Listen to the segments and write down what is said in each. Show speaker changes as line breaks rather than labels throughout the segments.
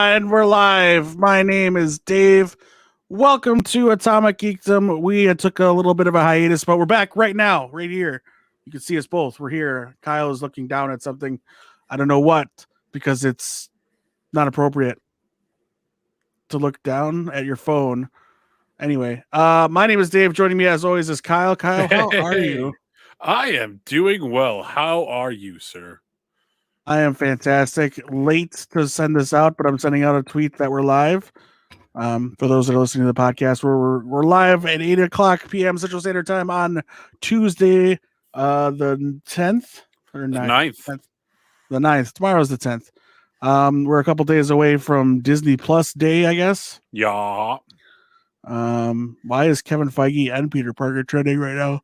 And we're live. My name is Dave. Welcome to Atomic Geekdom. We took a little bit of a hiatus, but we're back right now, right here. You can see us both. We're here. Kyle is looking down at something. I don't know what, because it's not appropriate to look down at your phone. Anyway, my name is Dave. Joining me as always is Kyle. Kyle, how are you?
I am doing well. How are you, sir?
I am fantastic. Late to send this out, but I'm sending out a tweet that we're live. For those that are listening to the podcast, we're live at 8:00 p.m. Central Standard Time on Tuesday, the 10th or
The
9th.
9th.
The 9th. Tomorrow's the 10th. We're a couple days away from Disney Plus Day, I guess.
Yeah.
Why is Kevin Feige and Peter Parker trending right now?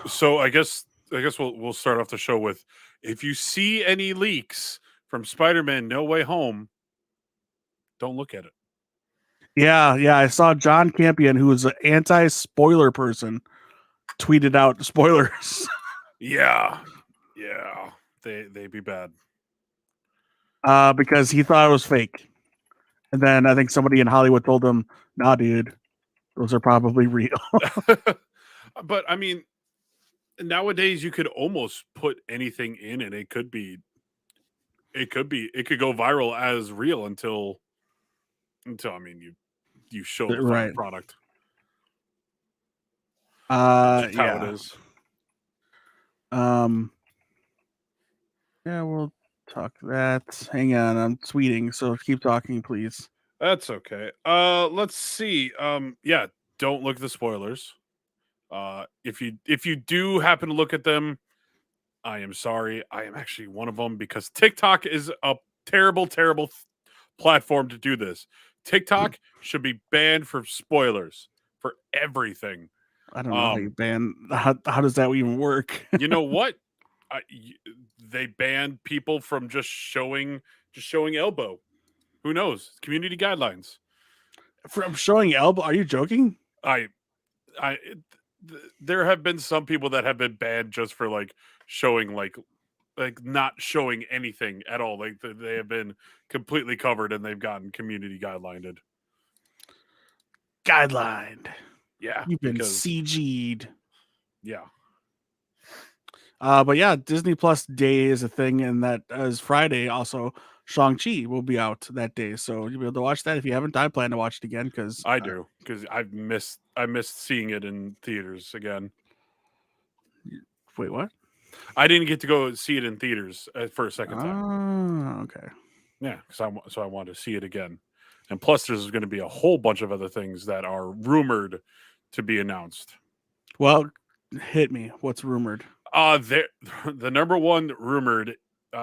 So I guess we'll start off the show with, if you see any leaks from Spider-Man No Way Home, don't look at it.
Yeah. I saw John Campion, who is an anti-spoiler person, tweeted out spoilers.
Yeah. They be bad.
Because he thought it was fake. And then I think somebody in Hollywood told him, nah, dude, those are probably real.
But I mean, nowadays you could almost put anything in and it could go viral as real until I mean you show the final
Right.
product.
Yeah.
How it is.
Yeah, we'll talk that. Hang on, I'm tweeting, so keep talking, please.
That's okay. Let's see. Yeah, don't look at the spoilers. If you do happen to look at them, I am sorry. I am actually one of them, because TikTok is a terrible platform to do this. TikTok should be banned for spoilers for everything.
I don't know how you ban. How does that even work?
You know what? They banned people from just showing elbow. Who knows? Community guidelines.
From showing elbow? Are you joking?
There have been some people that have been banned just for like showing like not showing anything at all. Like they have been completely covered and they've gotten community guidelined.
Yeah, you've been CG'd.
Yeah.
But yeah, Disney Plus Day is a thing, and that is Friday. Also, Shang-Chi will be out that day, so you'll be able to watch that. If you haven't, I plan to watch it again because
I do, because I missed seeing it in theaters again.
Wait, what?
I didn't get to go see it in theaters for a second time.
Oh, okay.
Yeah, so I wanted to see it again, and plus there's going to be a whole bunch of other things that are rumored to be announced.
Well, hit me. What's rumored?
The number one rumored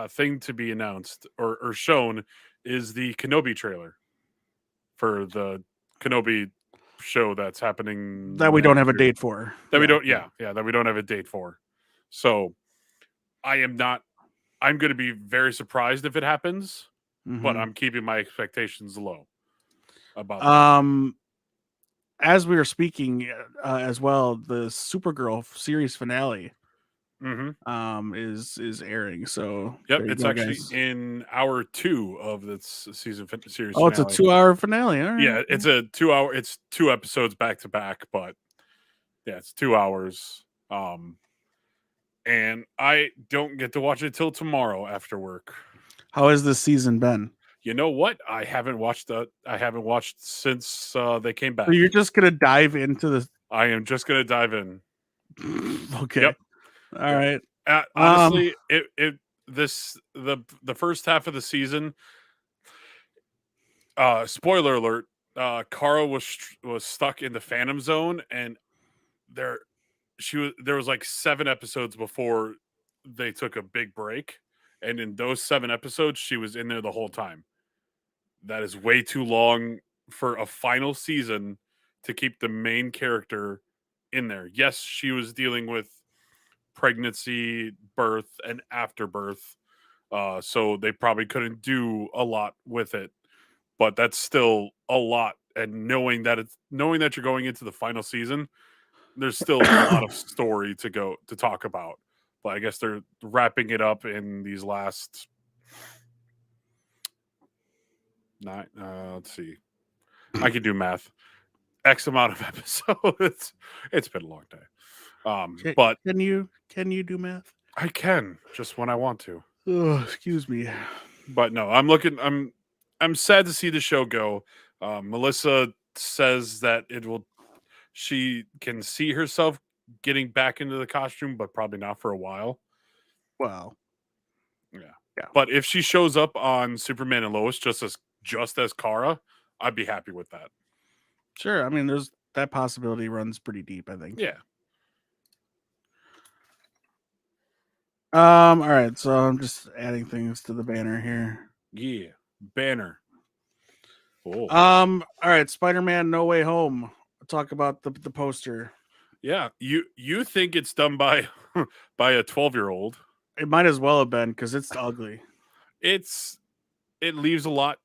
thing to be announced or shown is the Kenobi trailer for the Kenobi show that's happening
that we don't have a date for.
That we don't have a date for. So I'm going to be very surprised if it happens, but I'm keeping my expectations low about that.
As we were speaking as well, the Supergirl series finale is airing. So
yep, it's actually in hour 2 of this series
finale.
It's
a 2-hour finale. All right.
Yeah, it's a 2 hour. It's 2 episodes back to back, but yeah, it's 2 hours. And I don't get to watch it till tomorrow after work.
How has this season been?
You know what? I haven't watched since they came back.
So you're just gonna dive into this?
I am just gonna dive in.
Okay.
Yep.
All right.
Honestly, the first half of the season. Spoiler alert: Kara was stuck in the Phantom Zone, and there was like 7 episodes before they took a big break, and in those 7 episodes, she was in there the whole time. That is way too long for a final season to keep the main character in there. Yes, she was dealing with pregnancy, birth, and afterbirth, so they probably couldn't do a lot with it. But that's still a lot. And knowing that you're going into the final season, there's still a lot of story to talk about. But I guess they're wrapping it up in these last Nine. Let's see. I can do math. X amount of episodes. It's been a long day. But
Can you do math?
I can just when I want to.
Oh, excuse me.
But no, I'm sad to see the show go. Melissa says that it will. She can see herself getting back into the costume, but probably not for a while.
Well,
Yeah.
yeah.
But if she shows up on Superman and Lois just as Kara, I'd be happy with that.
Sure. I mean, there's that possibility runs pretty deep, I think.
Yeah.
All right, so I'm just adding things to the banner here.
Yeah. Banner. Oh.
All right, Spider-Man No Way Home. Talk about the poster.
Yeah. You think it's done by by a 12-year-old.
It might as well have been because it's ugly.
It leaves a lot.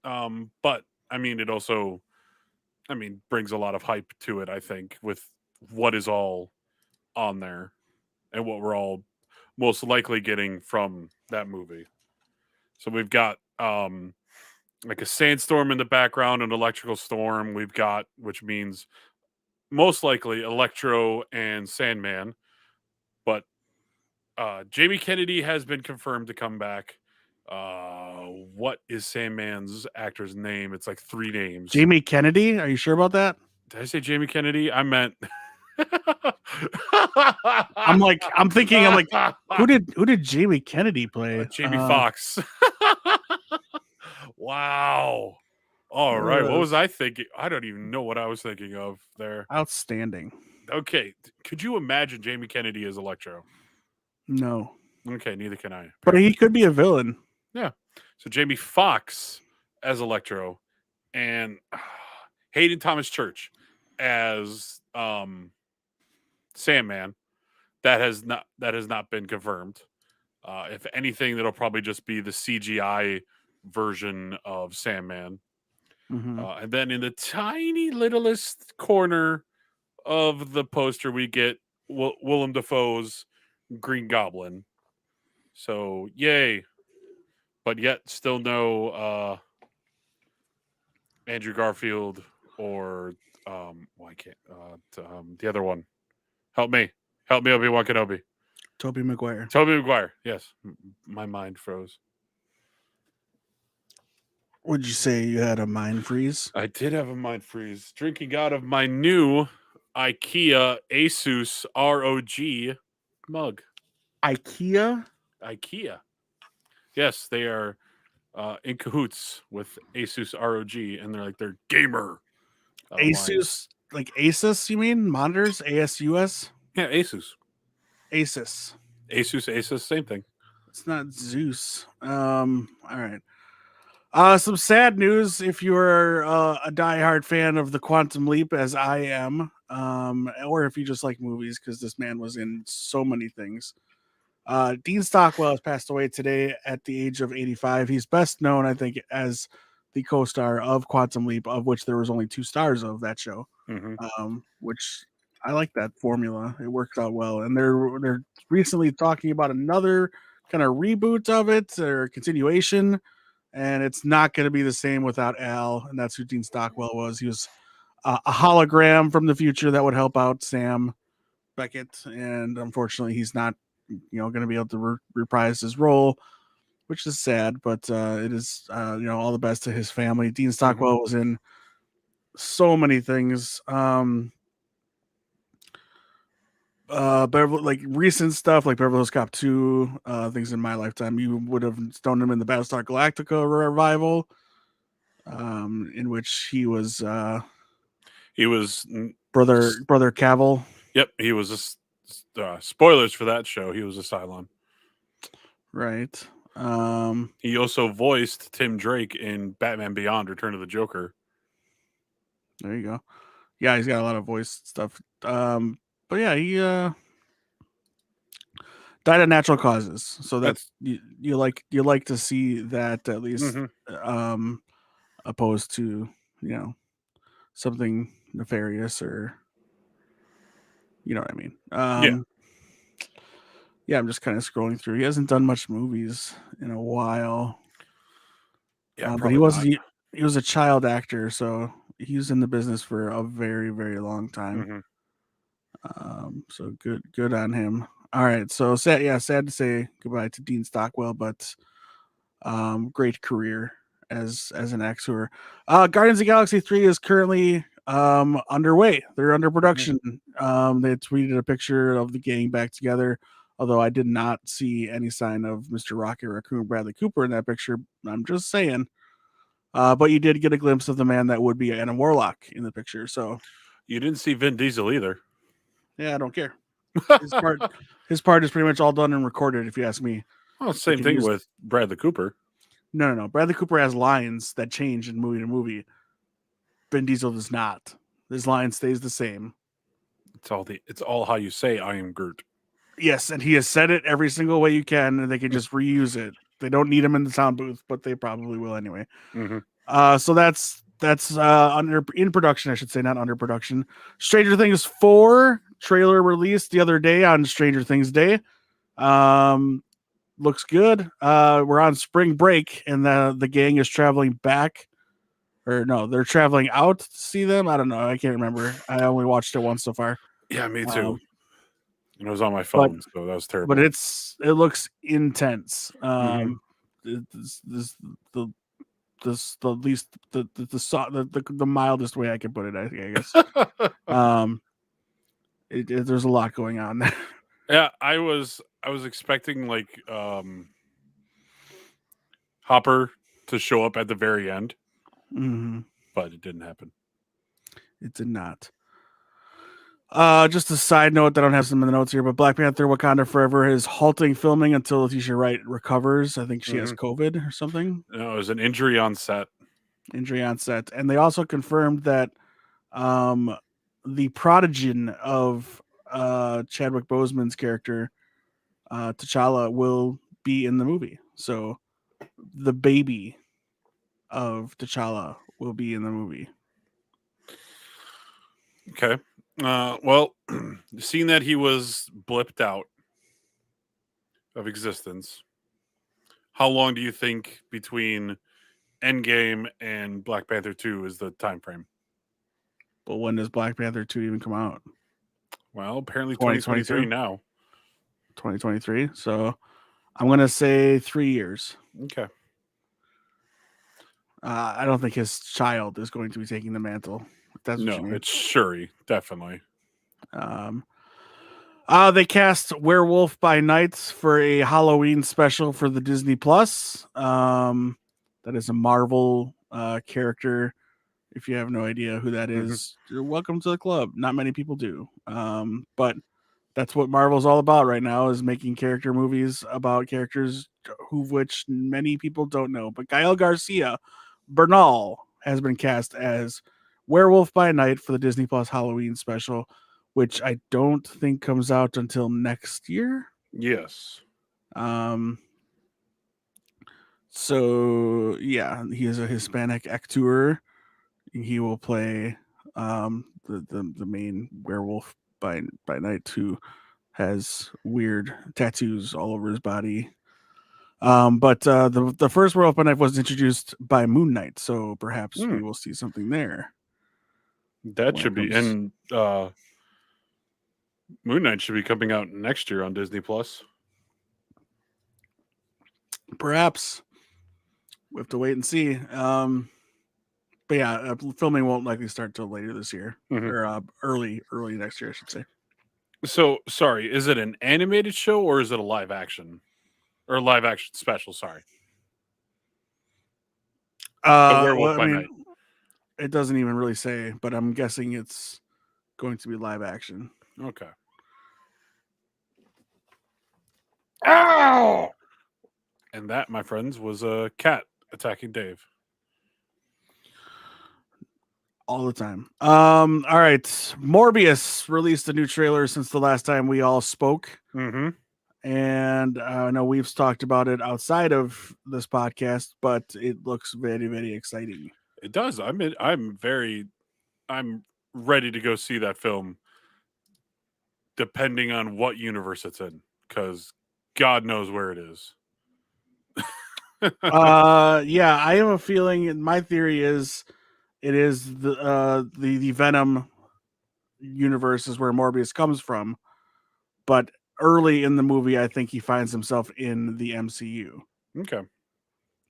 But I mean it also brings a lot of hype to it, I think, with what is all on there and what we're all most likely getting from that movie. So we've got like a sandstorm in the background, an electrical storm. We've got, which means most likely Electro and Sandman. But Jamie Kennedy has been confirmed to come back. What is Sandman's actor's name? It's like 3 names.
Jamie Kennedy? Are you sure about that?
Did I say Jamie Kennedy? I meant.
I'm thinking, who did Jamie Kennedy play?
Jamie Foxx. Wow. All right. What was I thinking? I don't even know what I was thinking of there.
Outstanding.
Okay. Could you imagine Jamie Kennedy as Electro?
No.
Okay, neither can I.
But he could be a villain.
Yeah. So Jamie Foxx as Electro and Hayden Thomas Church as Sandman. That has not been confirmed. If anything, that'll probably just be the CGI version of Sandman.
Mm-hmm.
And then in the tiny littlest corner of the poster, we get Willem Dafoe's Green Goblin. So yay! But yet still no Andrew Garfield or why can't the other one? Help me, Obi-Wan Kenobi.
Tobey Maguire.
Tobey Maguire. Yes, my mind froze.
Would you say you had a mind freeze?
I did have a mind freeze. Drinking out of my new IKEA Asus ROG mug.
IKEA?
Yes, they are in cahoots with Asus ROG, and they're like their gamer.
Asus,
line.
like Asus, you mean? Monitors? ASUS?
Yeah, Asus.
Asus,
same thing.
It's not Zeus. All right. Some sad news if you are a diehard fan of the Quantum Leap, as I am, or if you just like movies, because this man was in so many things. Dean Stockwell has passed away today at the age of 85. He's best known, I think, as the co-star of Quantum Leap, of which there was only 2 stars of that show.
Mm-hmm.
Which I like that formula. It works out well, and they're recently talking about another kind of reboot of it or continuation. And it's not going to be the same without Al, and that's who Dean Stockwell was. He was a hologram from the future that would help out Sam Beckett, and unfortunately, he's not, going to be able to reprise his role, which is sad. But it is, all the best to his family. Dean Stockwell was in so many things. Like recent stuff like Beverly Hills Cop 2, things in my lifetime. You would have known him in the Battlestar Galactica revival, in which he was
brother
Cavill.
Yep, he was spoilers for that show. He was a Cylon.
Right.
He also voiced Tim Drake in Batman Beyond: Return of the Joker.
There you go. Yeah, he's got a lot of voice stuff. But yeah, he died of natural causes. So that's you like to see that at least, opposed to something nefarious, or you know what I mean. Yeah, I'm just kind of scrolling through. He hasn't done much movies in a while.
Yeah,
But he
probably
was
not.
he was a child actor, so he was in the business for a very, very long time.
Mm-hmm.
So good on him. All right, so sad to say goodbye to Dean Stockwell, but great career as an actor. Guardians of the Galaxy 3 is currently underway. They're under production. They tweeted a picture of the gang back together, although I did not see any sign of Mr. Rocket Raccoon Bradley Cooper in that picture. I'm just saying. But you did get a glimpse of the man that would be Adam Warlock in the picture. So
You didn't see Vin Diesel either.
yeah, I don't care. His part his part is pretty much all done and recorded, if you ask me.
Well, same thing with Bradley Cooper.
No. Bradley Cooper has lines that change in movie to movie. Vin Diesel does not. His line stays the same.
It's all how you say I am Groot.
Yes, and he has said it every single way you can, and they can just reuse it. They don't need him in the sound booth, but they probably will anyway. So that's under in production, I should say, not under production. Stranger Things 4 trailer released the other day on Stranger Things Day. Looks good. We're on spring break, and the gang is traveling back. Or no, they're traveling out to see them. I don't know. I can't remember. I only watched it once so far.
Yeah, me too. And it was on my
But
phone, so that was terrible.
but it looks intense.
Mhm.
The least the mildest way I can put it, I guess. There's a lot going on there.
Yeah, I was expecting like Hopper to show up at the very end, but it didn't happen.
It did not. Just a side note, I don't have some in the notes here, but Black Panther: Wakanda Forever is halting filming until Letitia Wright recovers. I think she has COVID or something.
No, it was an injury on set.
Injury on set, and they also confirmed that the prodigy of Chadwick Boseman's character, T'Challa, will be in the movie. So the baby of T'Challa will be in the movie.
Okay. Well, seeing that he was blipped out of existence, how long do you think between Endgame and Black Panther 2 is the time frame?
But when does Black Panther 2 even come out?
Well, apparently 2023 now.
2023. So I'm going to say 3 years.
Okay.
I don't think his child is going to be taking the mantle. That's what you mean.
It's Shuri, definitely.
They cast Werewolf by Night for a Halloween special for the Disney Plus. That is a Marvel character. If you have no idea who that is, you're welcome to the club. Not many people do. But that's what Marvel's all about right now, is making character movies about characters which many people don't know. But Gael Garcia Bernal has been cast as Werewolf by Night for the Disney Plus Halloween special, which I don't think comes out until next year.
Yes.
So yeah, he is a Hispanic actor. He will play the main werewolf by night, who has weird tattoos all over his body. But the first werewolf by night was introduced by Moon Knight, so perhaps we will see something there.
That should be, and Moon Knight should be coming out next year on Disney Plus.
Perhaps we have to wait and see. But yeah, filming won't likely start till later this year, or early next year, I should say.
So sorry, is it an animated show or is it a live action or live action special? Sorry.
Werewolf by Night. It doesn't even really say, but I'm guessing it's going to be live action.
Okay. Ow! And that, my friends, was a cat attacking Dave.
All the time. All right. Morbius released a new trailer since the last time we all spoke. And I know we've talked about it outside of this podcast, but it looks very, very exciting.
It does. I'm ready to go see that film, depending on what universe it's in, because God knows where it is.
Yeah, I have a feeling. And my theory is it is the Venom universe is where Morbius comes from, but early in the movie, I think he finds himself in the MCU.
Okay.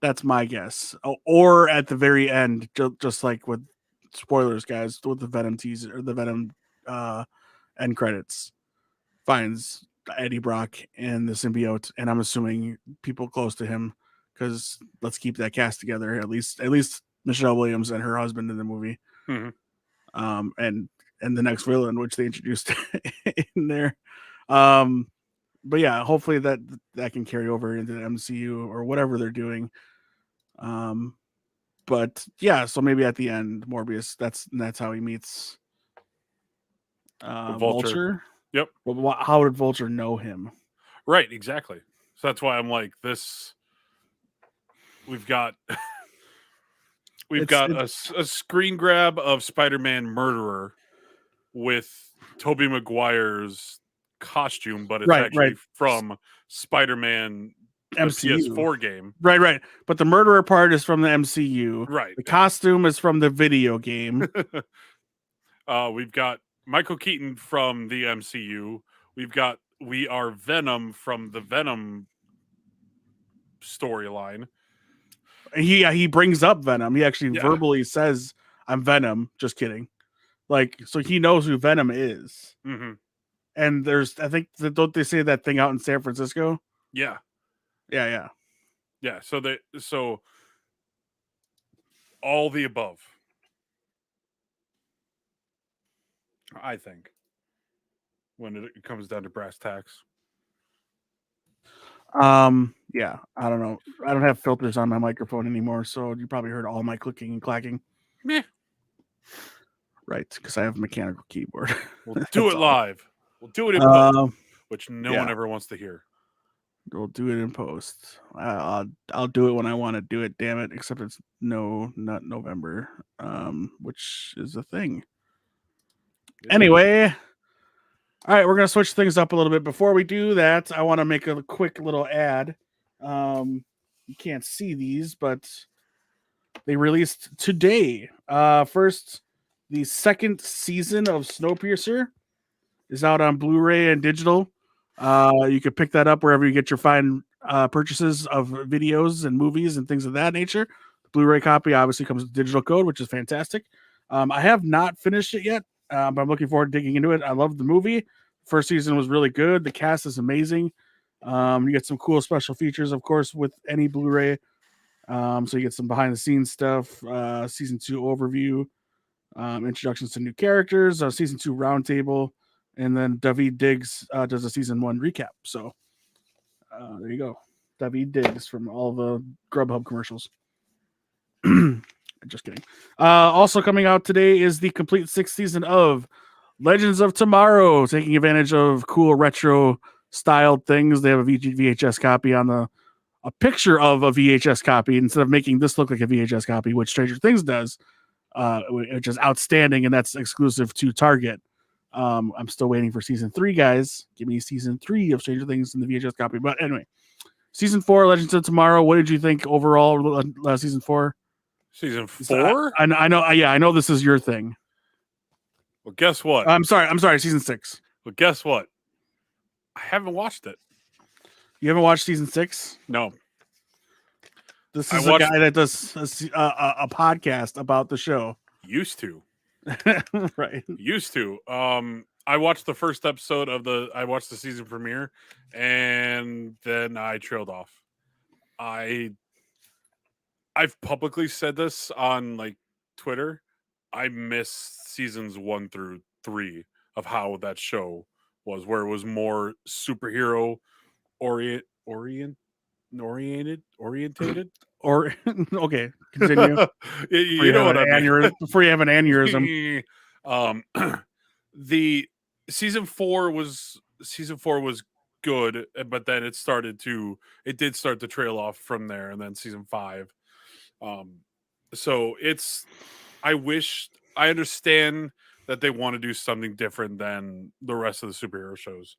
That's my guess. Or at the very end, just like with spoilers, guys, with the Venom teaser or the Venom end credits, finds Eddie Brock and the symbiote, and I'm assuming people close to him because let's keep that cast together. At least Michelle Williams and her husband in the movie,
Mm-hmm.
and the next villain which they introduced in there. Um, but yeah, hopefully that can carry over into the MCU or whatever they're doing. But yeah, so maybe at the end, Morbius. That's how he meets
The Vulture.
Vulture.
Yep.
But how did Vulture know him?
Right. Exactly. So that's why I'm like this. We've got a screen grab of Spider-Man Murderer with Tobey Maguire's costume, but it's actually from Spider-Man, the
MCU.
PS4 game.
Right. But the murderer part is from the MCU.
Right.
The costume is from the video game.
We've got Michael Keaton from the MCU. We've got We Are Venom from the Venom storyline.
He brings up Venom. He actually
Yeah.
verbally says, "I'm Venom." Just kidding. Like, so he knows who Venom is.
Mm-hmm.
And I think, don't they say that thing out in San Francisco?
Yeah.
Yeah.
So all the above, I think, when it comes down to brass tacks.
Yeah, I don't know. I don't have filters on my microphone anymore, so you probably heard all my clicking and clacking.
Meh.
Right, because I have a mechanical keyboard.
We'll do it live. We'll do it in post, which no one ever wants to hear.
We'll do it in post. I'll do it when I want to do it. Damn it! Except it's not November, which is a thing. Anyway, all right, we're gonna switch things up a little bit. Before we do that, I want to make a quick little ad. You can't see these, but they released today. First, the second season of Snowpiercer is out on Blu-ray and digital. You can pick that up wherever you get your fine purchases of videos and movies and things of that nature. The Blu-ray copy obviously comes with digital code, which is fantastic. I have not finished it yet, but I'm looking forward to digging into it. I love the movie. First season was really good. The cast is amazing. You get some cool special features, of course, with any Blu-ray. So you get some behind-the-scenes stuff, season 2 overview, introductions to new characters, season 2 roundtable, and then David Diggs does a season 1 recap. So there you go, David Diggs from all the Grubhub commercials. Just kidding. Also coming out today is the complete 6th season of Legends of Tomorrow, taking advantage of cool retro styled things. They have a VHS copy on a picture of a VHS copy instead of making this look like a VHS copy, which Stranger Things does, which is outstanding, and that's exclusive to Target. I'm still waiting for season 3, guys. Give me season 3 of Stranger Things in the VHS copy. But anyway, season 4, Legends of Tomorrow. What did you think overall? Season 4.
Season 4.
I know. Yeah, I know this is your thing.
Well, guess what?
I'm sorry. Season 6.
Well, guess what? I haven't watched it.
You haven't watched season 6?
No.
This is a guy that does a podcast about the show.
Used to.
Right.
Used to. I watched the first episode I watched the season premiere, and then I trailed off. I've publicly said this on like Twitter. I missed seasons 1 through 3 of how that show was, where it was more superhero orientated.
Or okay, continue.
you know what I mean.
Before you have an aneurysm.
The season 4 was good, but then it did start to trail off from there, and then season 5. So I understand that they want to do something different than the rest of the superhero shows.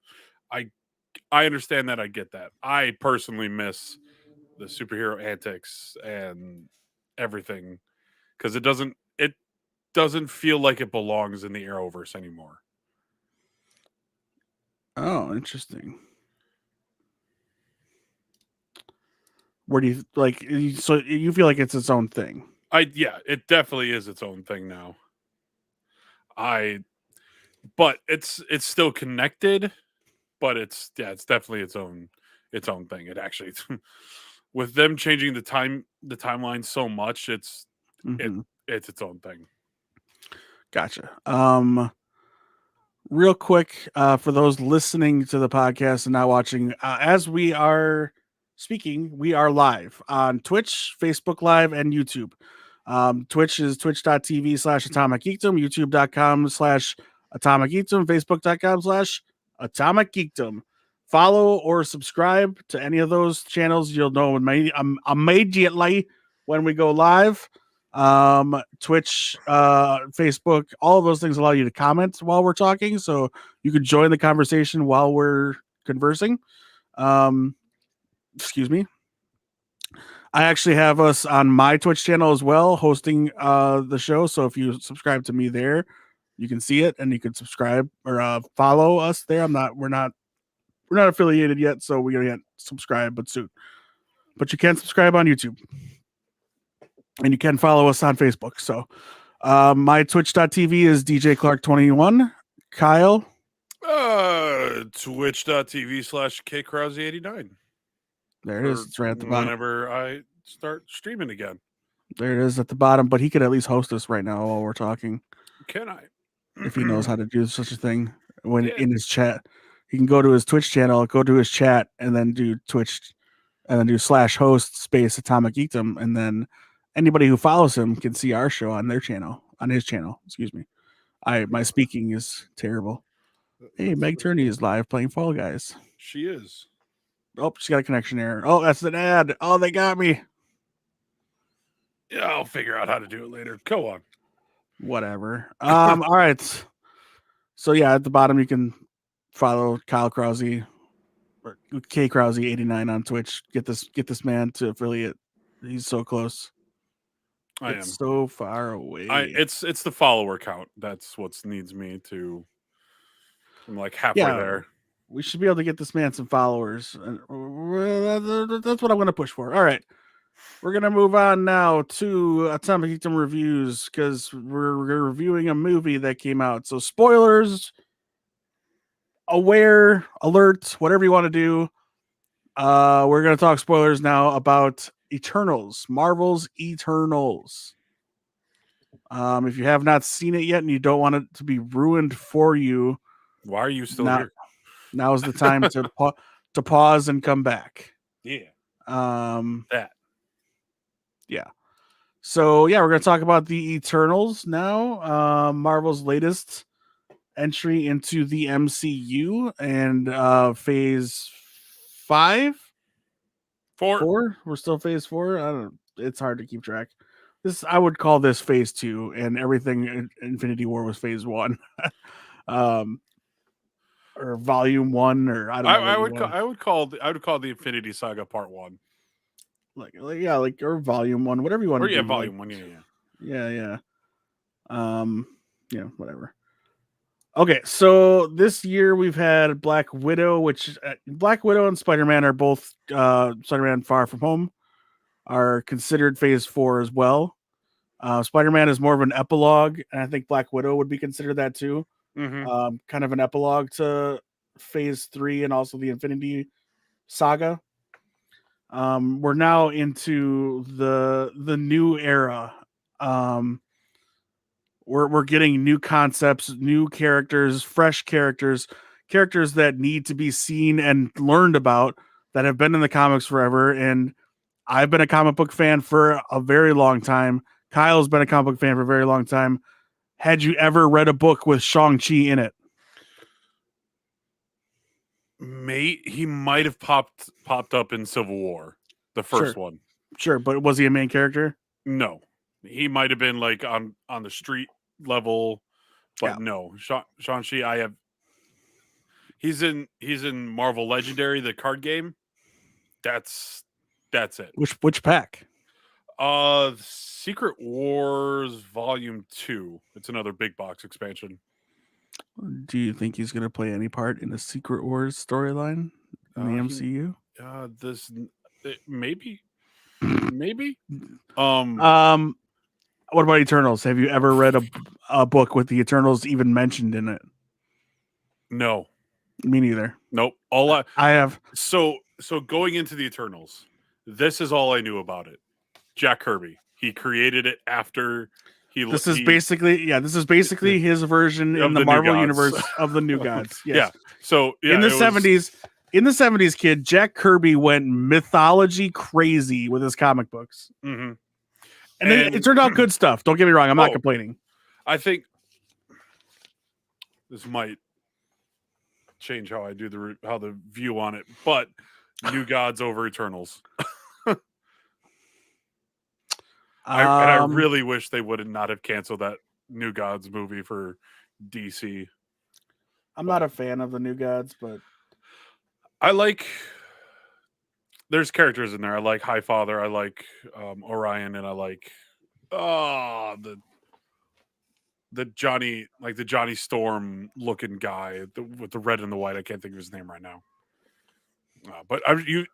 I understand that. I get that. I personally miss superhero antics and everything, because it doesn't feel like it belongs in the Arrowverse anymore.
Oh, interesting. Where do you like? So you feel like it's its own thing?
Yeah, it definitely is its own thing now. I but it's still connected, but it's definitely its own thing. It actually with them changing the timeline so much, it
Mm-hmm.
it's its own thing.
Gotcha. Real quick, for those listening to the podcast and not watching, as we are speaking, we are live on Twitch, Facebook Live, and YouTube. Twitch is twitch.tv/Atomic Geekdom, youtube.com/Atomic Geekdom, facebook.com/Atomic Geekdom. Follow or subscribe to any of those channels. You'll know immediately when we go live. Twitch, Facebook, all of those things allow you to comment while we're talking, so you can join the conversation while we're conversing. Excuse me. I actually have us on my Twitch channel as well, hosting the show. So if you subscribe to me there, you can see it, and you can subscribe or follow us there. We're not affiliated yet, so we're gonna get subscribe, but soon. But you can subscribe on YouTube, and you can follow us on Facebook. So my twitch.tv is DJ Clark21. Kyle.
Twitch.tv/KKrause89.
There it is. It's right at the bottom.
Whenever I start streaming again.
There it is at the bottom, but he could at least host us right now while we're talking.
Can I?
If he knows how to do such a thing when
Yeah.
in his chat. He can go to his Twitch channel, go to his chat, and then do Twitch, and then do /host space Atomic Geekdom, and then anybody who follows him can see our show on their channel, on his channel. Excuse me. My speaking is terrible. Hey, Meg Turney is live playing Fall Guys.
She is.
Oh, she's got a connection error. Oh, that's an ad. Oh, they got me.
Yeah, I'll figure out how to do it later. Go on.
Whatever. All right. So yeah, at the bottom you can follow Kyle Krause or K Krause 89 on Twitch. Get this man to affiliate. He's so close.
I
It's
am
so far away.
It's the follower count. That's what needs me to. I'm like halfway there.
We should be able to get this man some followers. That's what I'm going to push for. All right. We're going to move on now to Atomic Geekdom reviews because we're reviewing a movie that came out. So spoilers, aware, alert, whatever you want to do. We're going to talk spoilers now about Eternals, Marvel's Eternals. If you have not seen it yet and you don't want it to be ruined for you,
why are you still here?
Now is the time to pause and come back.
Yeah.
That. Yeah. So yeah, we're gonna talk about the Eternals now. Marvel's latest entry into the MCU and phase 5. 4. We're still phase 4. I don't. It's hard to keep track. I would call this phase 2, and everything in Infinity War was phase 1. Or volume 1, or I don't know.
I would call the Infinity Saga Part 1.
Like or volume 1, whatever you want to do.
Volume 1,
yeah. Whatever. Okay, so this year we've had Black Widow, which Black Widow and Spider-Man are both Spider-Man Far From Home are considered phase 4 as well. Spider-Man is more of an epilogue, and I think Black Widow would be considered that too.
Mm-hmm.
Kind of an epilogue to phase 3 and also the Infinity Saga. We're now into the new era. We're getting new concepts, new characters, fresh characters that need to be seen and learned about, that have been in the comics forever. And I've been a comic book fan for a very long time. Kyle's been a comic book fan for a very long time. Had you ever read a book with Shang-Chi in it?
Mate, he might have popped up in Civil War, the first one.
Sure, but was he a main character?
No, he might have been like on the street level, but no. Shang-Chi, he's in Marvel Legendary, the card game. That's That's it.
Which pack?
Secret Wars Volume 2. It's another big box expansion.
Do you think he's going to play any part in the Secret Wars storyline in the MCU?
Maybe.
What about Eternals? Have you ever read a book with the Eternals even mentioned in it?
No.
Me neither.
Nope.
I have.
So going into the Eternals, this is all I knew about it. Jack Kirby. He created it after
This is basically his version in the Marvel universe of the New Gods. Yes.
Yeah. So
in the 70s, kid, Jack Kirby went mythology crazy with his comic books.
Mm-hmm.
And it turned out good stuff. Don't get me wrong. I'm not complaining.
I think this might change how I do the view on it, but New Gods over Eternals. I really wish they would not have canceled that New Gods movie for DC.
I'm not a fan of the New Gods, but
there's characters in there. I like Highfather, I like Orion, and I like the Johnny, like the Johnny Storm looking guy with the red and the white. I can't think of his name right now. But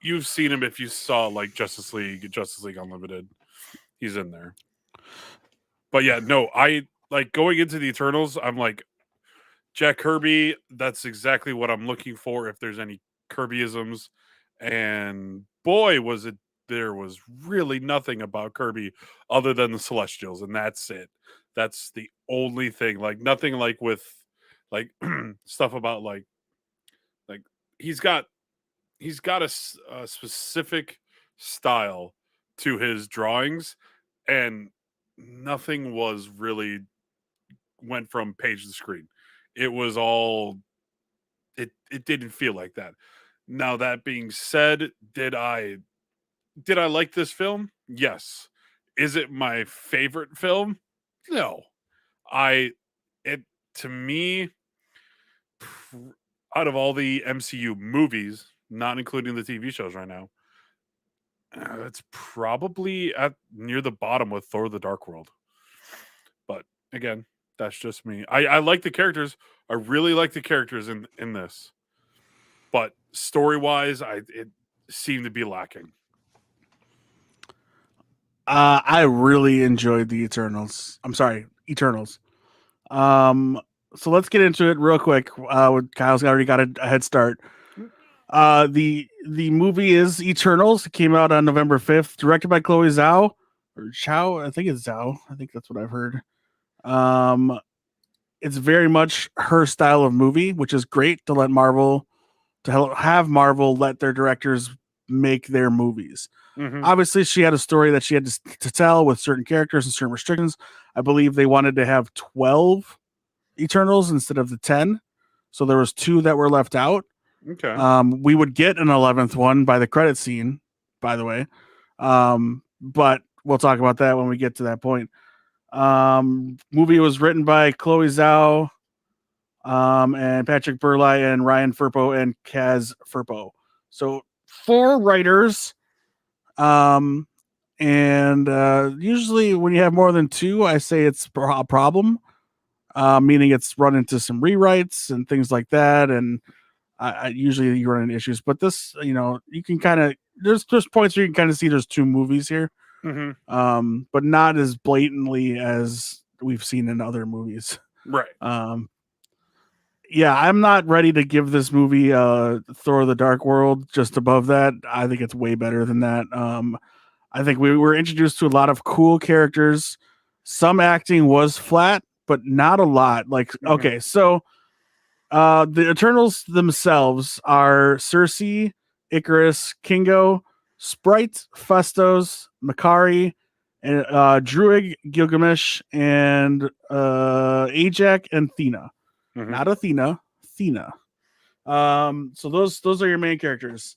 you've seen him if you saw like Justice League Unlimited. He's in there. But yeah, no, I like going into the Eternals. I'm like, Jack Kirby, that's exactly what I'm looking for if there's any Kirbyisms. And boy, there was really nothing about Kirby other than the Celestials, and that's it. That's the only thing. Like nothing like with like stuff about like he's got a specific style to his drawings, and nothing was really went from page to screen. It was all it didn't feel like that. Now that being said, did I like this film? Yes. Is it my favorite film? No. To me, out of all the MCU movies, not including the TV shows right now, it's probably near the bottom with Thor: The Dark World. But again, that's just me. I like the characters. I really like the characters in this. But story-wise, it seemed to be lacking.
I really enjoyed the Eternals. I'm sorry, Eternals. So let's get into it real quick. Kyle's already got a head start. The movie is Eternals. It came out on November 5th, directed by Chloe Zhao or Chow. I think it's Zhao. I think that's what I've heard. It's very much her style of movie, which is great to have Marvel let their directors make their movies.
Mm-hmm.
Obviously, she had a story that she had to tell with certain characters and certain restrictions. I believe they wanted to have 12 Eternals instead of the 10. So there was 2 that were left out.
Okay.
We would get an 11th one by the credit scene, by the way. But we'll talk about that when we get to that point. Movie was written by Chloe Zhao, and Patrick Burleigh and Ryan Firpo and Kaz Firpo. So 4 writers. And usually when you have more than 2, I say it's a problem, meaning it's run into some rewrites and things like that. And I usually you run into issues, but this, you can kind of, there's points where you can kind of see there's 2 movies here, but not as blatantly as we've seen in other movies.
Right.
Yeah, I'm not ready to give this movie Thor: The Dark World just above that. I think it's way better than that. I think we were introduced to a lot of cool characters. Some acting was flat, but not a lot. Like, okay, so the Eternals themselves are Cersei, Icarus, Kingo, Sprite, Festos, Makari, and Druig, Gilgamesh, and Ajak and Thena. Not Athena, Thena. So those are your main characters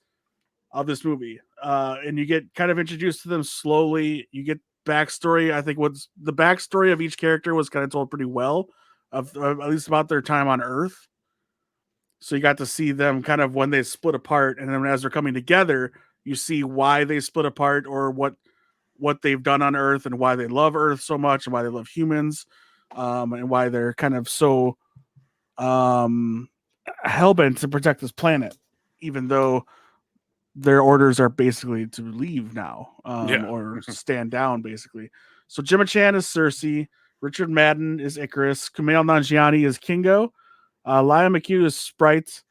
of this movie. And you get kind of introduced to them slowly. You get backstory. I think what's the backstory of each character was kind of told pretty well, of at least about their time on Earth. So you got to see them kind of when they split apart, and then as they're coming together, You see why they split apart, or what they've done on Earth, and why they love Earth so much, and why they love humans, and why they're kind of so hellbent to protect this planet, even though their orders are basically to leave now,
Yeah.
or stand down, basically. So Gemma Chan is Cersei, Richard Madden is Icarus, Kumail Nanjiani is Kingo, Laya McHugh is Sprite,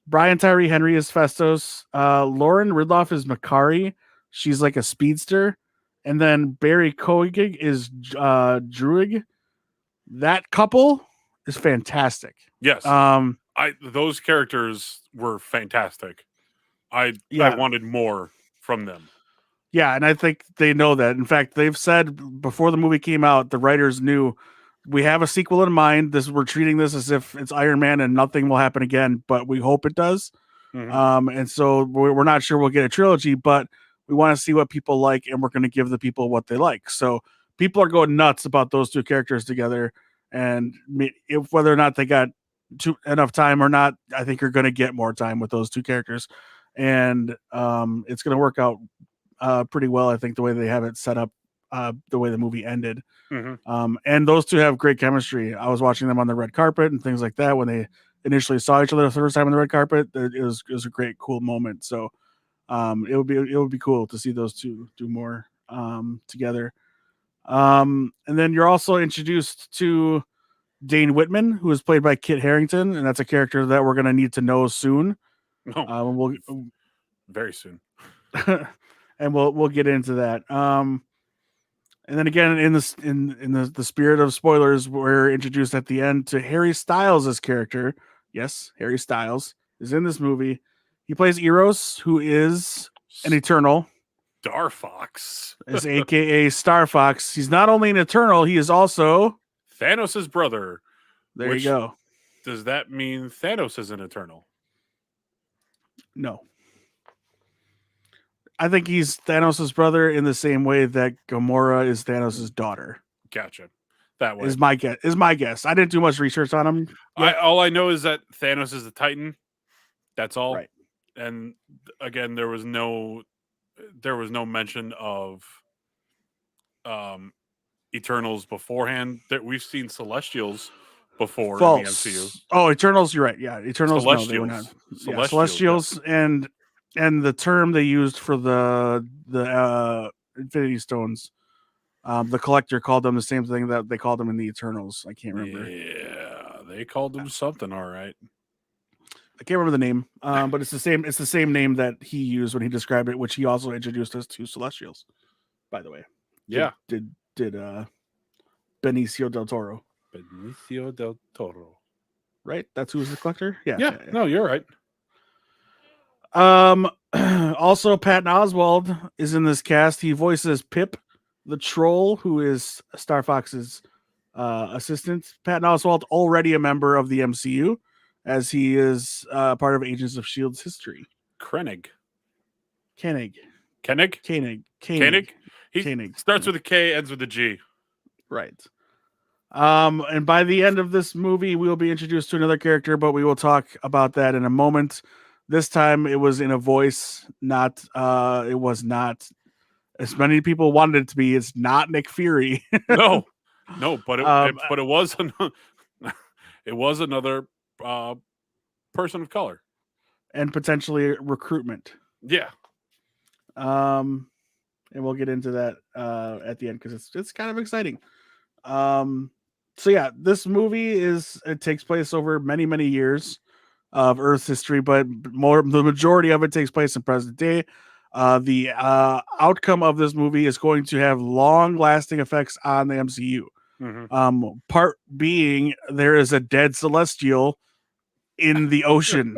Brian Tyree Henry is Festos, Lauren Ridloff is Makari. She's like a speedster. And then Barry Koenig is Druig. That couple is fantastic.
Yes.
Um,
Those characters were fantastic. I
Yeah.
wanted more from them.
Yeah, and I think they know that. In fact, they've said before the movie came out, the writers knew we have a sequel in mind. We're treating this as if it's Iron Man and nothing will happen again, but we hope it does. And so we're not sure we'll get a trilogy, but we want to see what people like, and we're going to give the people what they like. So people are going nuts about those two characters together, and if whether or not they got enough time or not, I think you're going to get more time with those two characters, and it's going to work out pretty well. I think the way they have it set up, the way the movie ended, and those two have great chemistry. I was watching them on the red carpet and things like that when they initially saw each other the first time on the red carpet. It was a great, cool moment. So it would be cool to see those two do more together. And then you're also introduced to Dane Whitman, who is played by Kit Harington, and that's a character that we're going to need to know soon.
We'll very soon.
And we'll get into that. And then again, in the spirit of spoilers, we're introduced at the end to Harry Styles' character. Yes, Harry Styles is in this movie. He plays Eros, who is an Eternal.
Star Fox.
Is AKA Star Fox. He's not only an Eternal, he is also
Thanos' brother.
There you go.
Does that mean Thanos is an Eternal?
No. I think he's Thanos' brother in the same way that Gamora is Thanos' daughter.
Gotcha. That way
is my guess. I didn't do much research on him.
All I know is that Thanos is the Titan. That's all.
Right.
And again, there was no mention of Eternals beforehand. That we've seen Celestials before in the MCU.
Oh, Eternals, you're right. Yeah, Eternals.
Celestials.
No, they were not. Celestials, and the term they used for the Infinity Stones, the Collector called them the same thing that they called them in the Eternals. I can't remember.
Yeah, they called them something. All right.
I can't remember the name, but it's the same. It's the same name that he used when he described it, which he also introduced us to Celestials. By the way,
yeah,
did Benicio del Toro?
Benicio del Toro,
right? That's who's the Collector.
Yeah. No, you're right.
Also, Patton Oswalt is in this cast. He voices Pip, the troll, who is Star Fox's assistant. Patton Oswalt, already a member of the MCU, as he is part of Agents of S.H.I.E.L.D.'s history.
Koenig. He starts with a K, ends with a G.
Right. And by the end of this movie, we will be introduced to another character, but we will talk about that in a moment. This time it was in a voice, it was not as many people wanted it to be. It's not Nick Fury.
no, but it was it was another person of color
and potentially recruitment.
Yeah.
And we'll get into that at the end because it's kind of exciting. So yeah, this movie takes place over many, many years of Earth's history, but the majority of it takes place in present day. The outcome of this movie is going to have long-lasting effects on the MCU. Part being there is a dead Celestial in the ocean.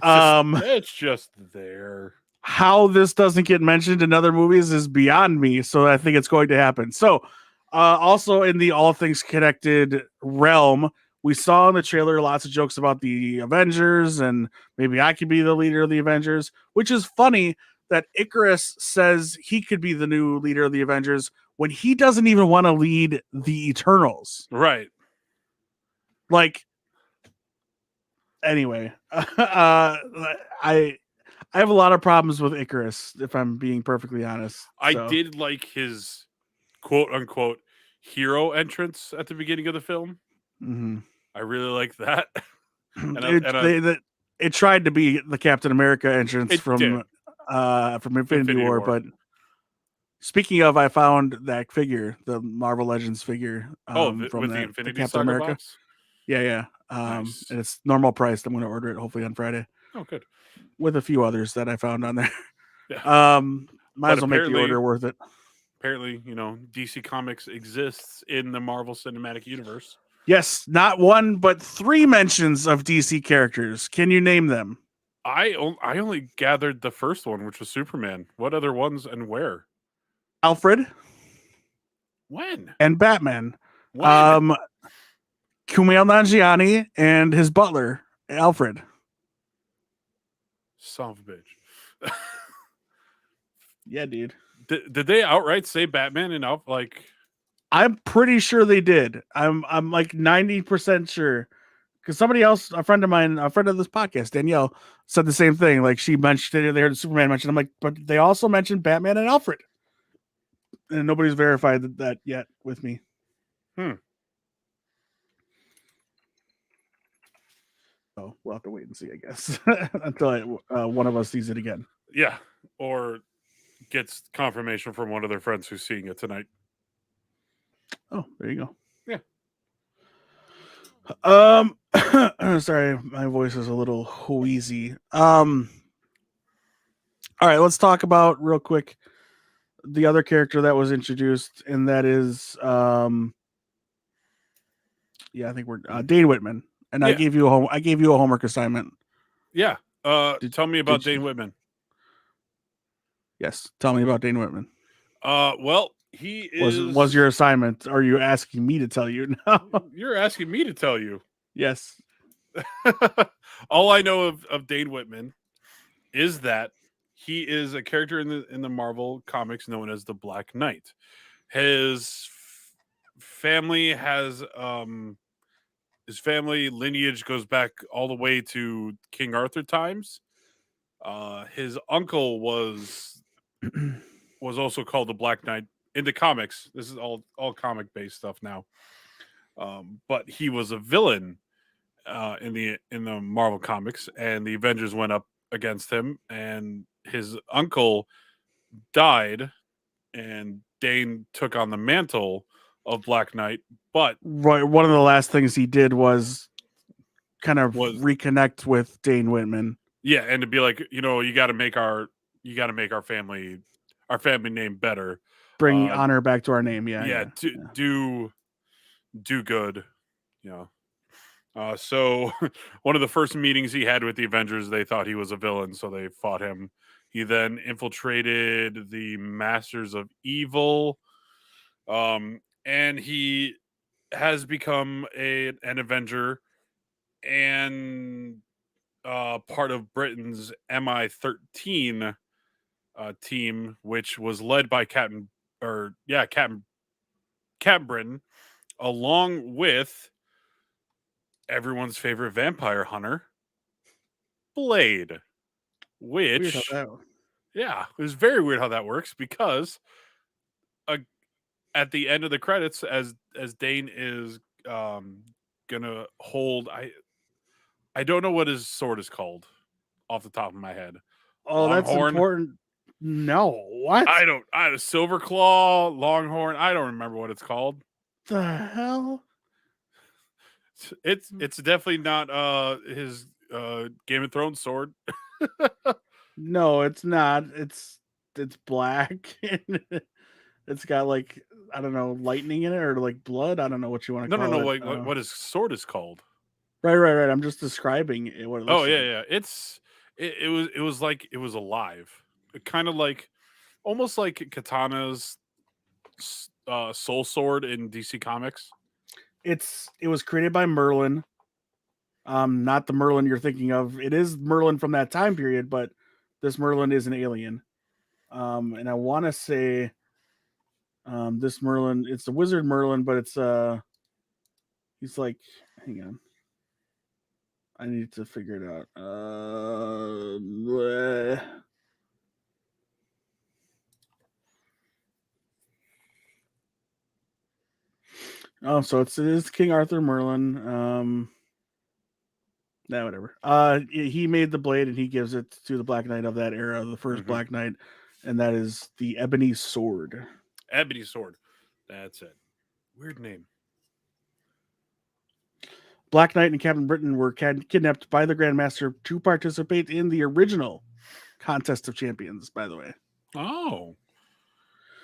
It's just there.
How this doesn't get mentioned in other movies is beyond me, so I think it's going to happen. So also in the all things connected realm, we saw in the trailer lots of jokes about the Avengers and maybe I could be the leader of the Avengers, which is funny that Icarus says he could be the new leader of the Avengers when he doesn't even want to lead the Eternals.
Right.
Like, anyway, I I have a lot of problems with Icarus, if I'm being perfectly honest.
I
So.
did like his quote unquote hero entrance at the beginning of the film.
Mm-hmm.
I really like that.
It tried to be the Captain America entrance
It did.
From Infinity War, but speaking of, I found that figure, the Marvel Legends figure, from
with
the
Infinity
Captain
Saga
America.
box?
Yeah.
Nice.
And it's normal price. I'm going to order it hopefully on Friday.
Oh, good.
With a few others that I found on there.
Yeah.
Might as well make the order worth it.
Apparently, DC Comics exists in the Marvel Cinematic Universe.
Yes, not one, but 3 mentions of DC characters. Can you name them?
I only gathered the first one, which was Superman. What other ones and where?
Alfred.
When?
And Batman.
When?
Kumail Nanjiani and his butler, Alfred.
Son of a bitch.
Yeah, dude.
Did they outright say Batman and
I'm pretty sure they did. I'm like 90% sure. Because somebody else, a friend of mine, a friend of this podcast, Danielle, said the same thing. Like she mentioned it, they heard Superman mentioned. I'm like, but they also mentioned Batman and Alfred. And nobody's verified that yet with me. So we'll have to wait and see, I guess, until one of us sees it again.
Yeah, or gets confirmation from one of their friends who's seeing it tonight.
Oh, there you go.
Yeah.
Sorry, my voice is a little wheezy. All right, let's talk about real quick the other character that was introduced, and that is I think we're Dane Whitman. And I gave you a homework assignment.
Yeah. Tell me about Dane Whitman.
Yes, tell me about Dane Whitman.
Well, he
was your assignment. Are you asking me to tell you? No,
you're asking me to tell you.
Yes.
All I know of Dane Whitman is that he is a character in the Marvel comics known as the Black Knight. His family has his family lineage goes back all the way to King Arthur times. His uncle was also called the Black Knight in the comics. This is all comic based stuff now. But he was a villain in the Marvel comics, and the Avengers went up against him, and his uncle died, and Dane took on the mantle of Black Knight. But
right, one of the last things he did was kind of reconnect with Dane Whitman.
Yeah, and to be like, you got to make our family name better.
Bring honor back to our name.
Do good. So one of the first meetings he had with the Avengers, they thought he was a villain, so they fought him. He then infiltrated the Masters of Evil, and he has become an Avenger and part of Britain's MI13 team, which was led by Captain Britain, along with everyone's favorite vampire hunter, Blade. Which, it was very weird how that works, because at the end of the credits, as Dane is gonna hold, I don't know what his sword is called off the top of my head.
Oh, Longhorn? That's important. No, what?
I don't. Silver Claw, Longhorn. I don't remember what it's called.
The hell?
It's definitely not his Game of Thrones sword.
No, it's not. It's black. It's got like, I don't know, lightning in it, or like blood. I don't know what you want to call it.
No. Like what his sword is called.
Right. I'm just describing it. What it looks like.
Yeah. It was like it was alive. Kind of like, almost like Katana's soul sword in DC Comics.
It was created by Merlin. Not the Merlin you're thinking of. It is Merlin from that time period, but this Merlin is an alien. And I want to say, this Merlin, it's the wizard Merlin, but it's he's like, hang on. I need to figure it out. Bleh. Oh, so it is King Arthur Merlin. Nah, whatever. He made the blade and he gives it to the Black Knight of that era, the 1st Black Knight, and that is the Ebony Sword.
Ebony Sword. That's it. Weird name.
Black Knight and Captain Britain were kidnapped by the Grandmaster to participate in the original Contest of Champions, by the way.
Oh.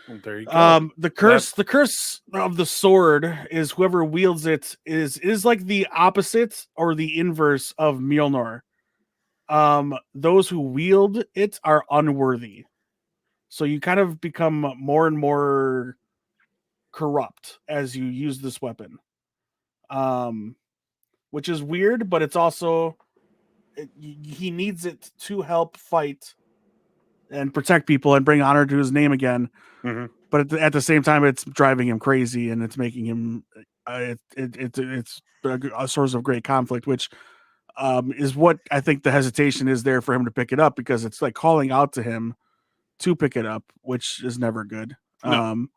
Well, there you go.
The curse of the sword is whoever wields it is like the opposite or the inverse of Mjolnir. Those who wield it are unworthy. So you kind of become more and more corrupt as you use this weapon. Which is weird, but it's also he needs it to help fight and protect people and bring honor to his name again.
Mm-hmm.
But at the same time, it's driving him crazy and it's making him it's a source of great conflict, which is what I think the hesitation is there for him to pick it up, because it's like calling out to him to pick it up, which is never good.
No.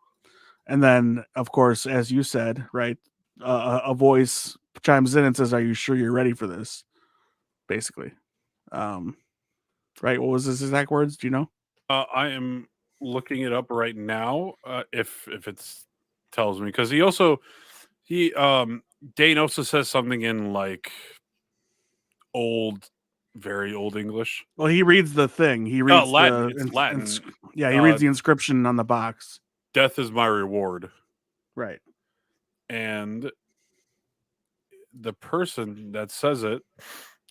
And then, of course, as you said, right, a voice chimes in and says, "Are you sure you're ready for this?" Basically, right. What was his exact words? Do you know?
I am looking it up right now. If it's tells me, because he Dane also says something in like very old English.
Well, he reads the thing. He reads
Latin. It's Latin.
Yeah, he reads the inscription on the box.
Death is my reward.
Right.
And the person that says it,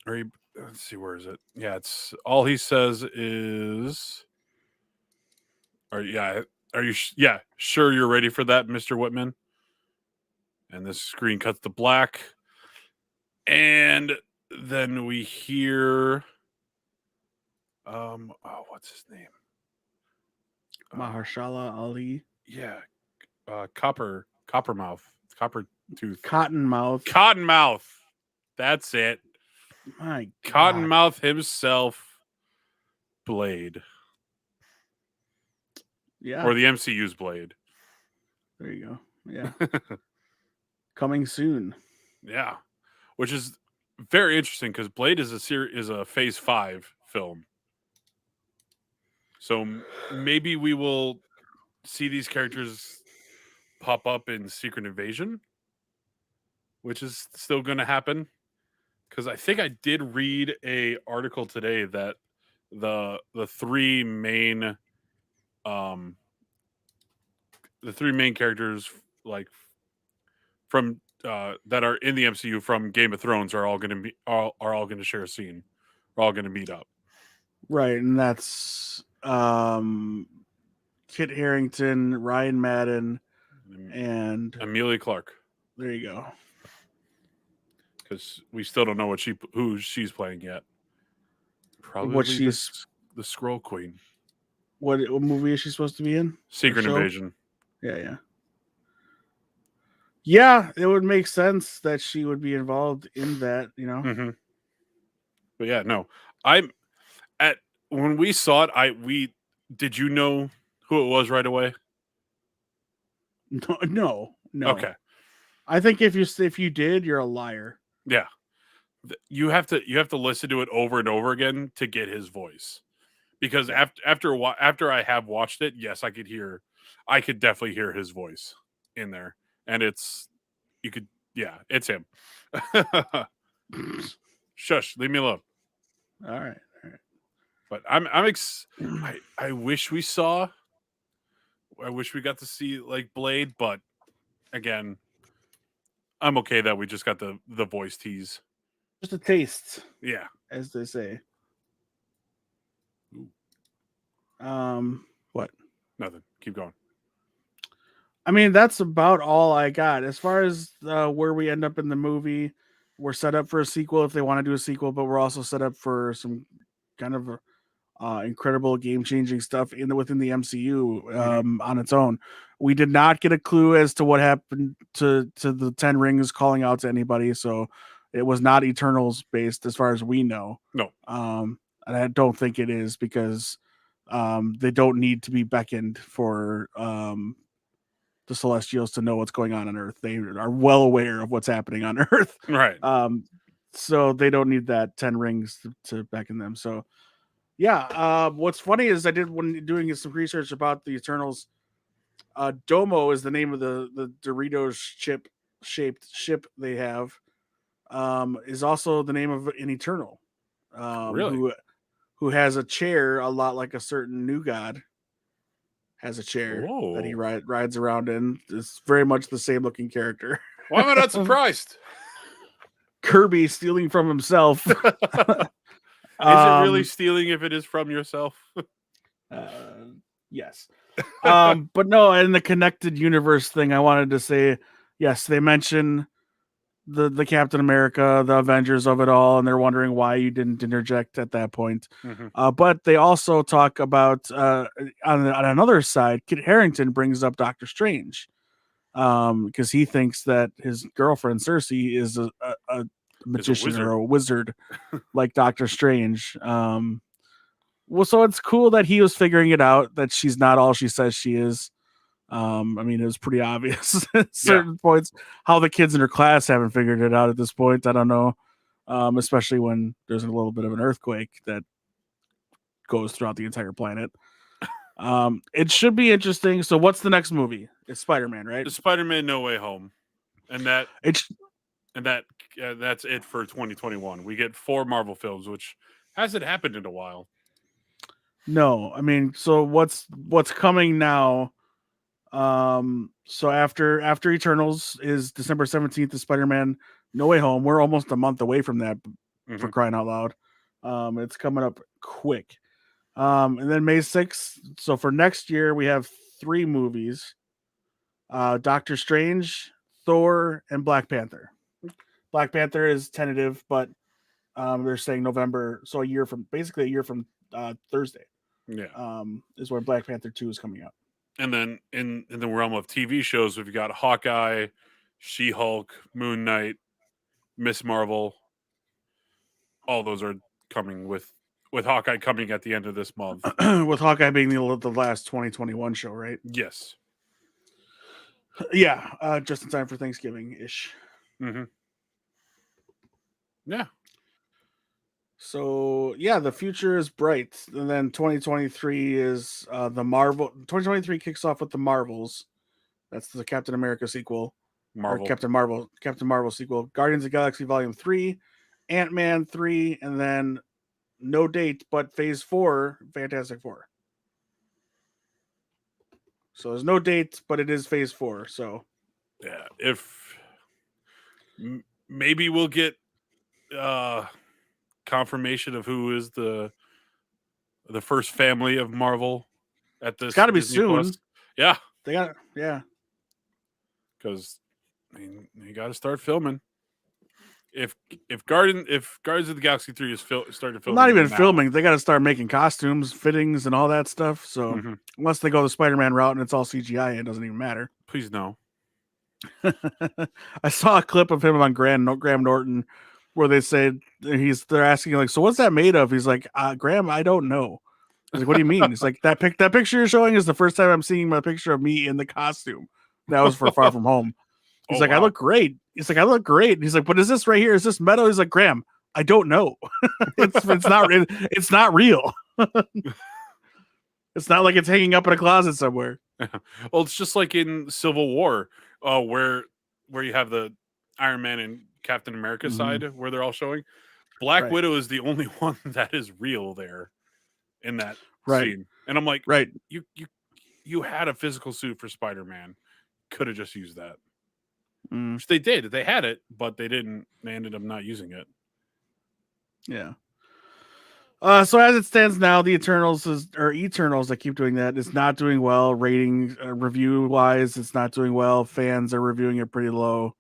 let's see, where is it? Yeah, it's all he says is, are you sure you're ready for that, Mr. Whitman? And this screen cuts to black. And then we hear what's his name?
Mahershala Ali.
Yeah. Coppermouth. Copper tooth.
Cottonmouth.
That's it.
My God.
Cottonmouth himself, Blade.
Yeah.
Or the MCU's Blade.
There you go. Yeah. Coming soon.
Yeah. Which is very interesting, because Blade is a Phase 5 film. So maybe we will see these characters pop up in Secret Invasion, which is still going to happen. Because I think I did read a article today that the three main characters, like from that are in the MCU from Game of Thrones, are all going to share a scene. We're all going to meet up.
Right, and that's Kit Harington, Ryan Madden, and
Amelia Clark.
There you go.
Because we still don't know who she's playing yet. Probably
what she's
the Skrull Queen.
What movie is she supposed to be in?
Secret Invasion.
Yeah. Yeah, it would make sense that she would be involved in that, you know.
Mm-hmm. But yeah, no. When we saw it, did you know who it was right away?
No.
Okay.
I think if you did, you're a liar.
Yeah. You have to listen to it over and over again to get his voice. Because after I have watched it, yes, I could definitely hear his voice in there. And it's him. Shush, leave me alone.
All right.
But I wish we got to see like Blade, but again, I'm okay that we just got the voice tease.
Just a taste.
Yeah.
As they say.
Ooh.
What?
Nothing. Keep going.
I mean, that's about all I got. As far as where we end up in the movie, we're set up for a sequel if they want to do a sequel, but we're also set up for some kind of incredible game-changing stuff within the MCU on its own. We did not get a clue as to what happened to the 10 Rings calling out to anybody, so It was not Eternals based, as far as we know.
No.
And I don't think it is because they don't need to be beckoned for the Celestials to know what's going on Earth. They are well aware of what's happening on Earth.
Right.
So they don't need that 10 rings to beckon them. So, yeah. What's funny is I did, when doing some research about the Eternals, Domo is the name of the Doritos shaped ship they have. Is also the name of an Eternal.
Really?
Who has a chair a lot like a certain new god has a chair that he
Whoa.
rides around in. It's very much the same looking character.
Why am I not surprised?
Kirby stealing from himself.
Is it really stealing if it is from yourself?
Yes. But no, in the connected universe thing, I wanted to say, yes, they mention the Captain America, the Avengers of it all, and they're wondering why you didn't interject at that point. But they also talk about on another side, Kit Harington brings up Doctor Strange because he thinks that his girlfriend Cersei is a magician or a wizard like Doctor Strange. Well, so it's cool that he was figuring it out, that she's not all she says she is. I mean, it was pretty obvious at certain points. How the kids in her class haven't figured it out at this point, I don't know. Especially when there's a little bit of an earthquake that goes throughout the entire planet. It should be interesting. So, what's the next movie? It's Spider-Man, right?
It's Spider-Man: No Way Home, and that's it for 2021. We get 4 Marvel films, which hasn't happened in a while.
No, I mean, so what's coming now? So after Eternals is December 17th is Spider-Man No Way Home. We're almost a month away from that, for crying out loud. It's coming up quick. And then May 6th. So for next year, we have 3 movies. Doctor Strange, Thor, and Black Panther. Black Panther is tentative, but they're saying November, so basically a year from Thursday.
Yeah.
Is when Black Panther 2 is coming out.
And then in the realm of TV shows, we've got Hawkeye, She-Hulk, Moon Knight, Miss Marvel. All those are coming with Hawkeye coming at the end of this month.
With Hawkeye being the last 2021 show, right?
Yes.
Yeah, just in time for Thanksgiving-ish.
Yeah.
So, yeah, the future is bright. And then 2023 is the Marvel. 2023 kicks off with the Marvels. That's the Captain America sequel. Or Captain Marvel sequel. Guardians of the Galaxy Volume 3, Ant-Man 3, and then no date, but Phase 4, Fantastic Four. So there's no date, but it is Phase 4. So,
yeah, if maybe we'll get confirmation of who is the first family of Marvel at this.
It's got to be
Disney
soon.
Plus. Yeah,
they got
because I mean, you got to start filming. If Guardians of the Galaxy 3 is started filming,
not even filming, they got to start making costumes, fittings, and all that stuff. So unless they go the Spider-Man route and it's all CGI, it doesn't even matter.
Please no.
I saw a clip of him on Graham Norton where they said they're asking like, so what's that made of? He's like, Graham, I don't know. I was like, what do you mean? He's like, that picture you're showing is the first time I'm seeing my picture of me in the costume. That was for Far From Home. He's like, wow. I look great. He's like, I look great. He's like, but is this right here? Is this metal? He's like, Graham, I don't know. It's not real. It's not like it's hanging up in a closet somewhere.
Well, it's just like in Civil War, where you have the Iron Man and Captain America side where they're all showing. Black Widow is the only one that is real there in that scene. And I'm like, you had a physical suit for Spider-Man. Could have just used that. Which they did. They had it, but they didn't. They ended up not using it.
Yeah. So as it stands now, the Eternals, I keep doing that, is not doing well. Rating review wise, it's not doing well. Fans are reviewing it pretty low.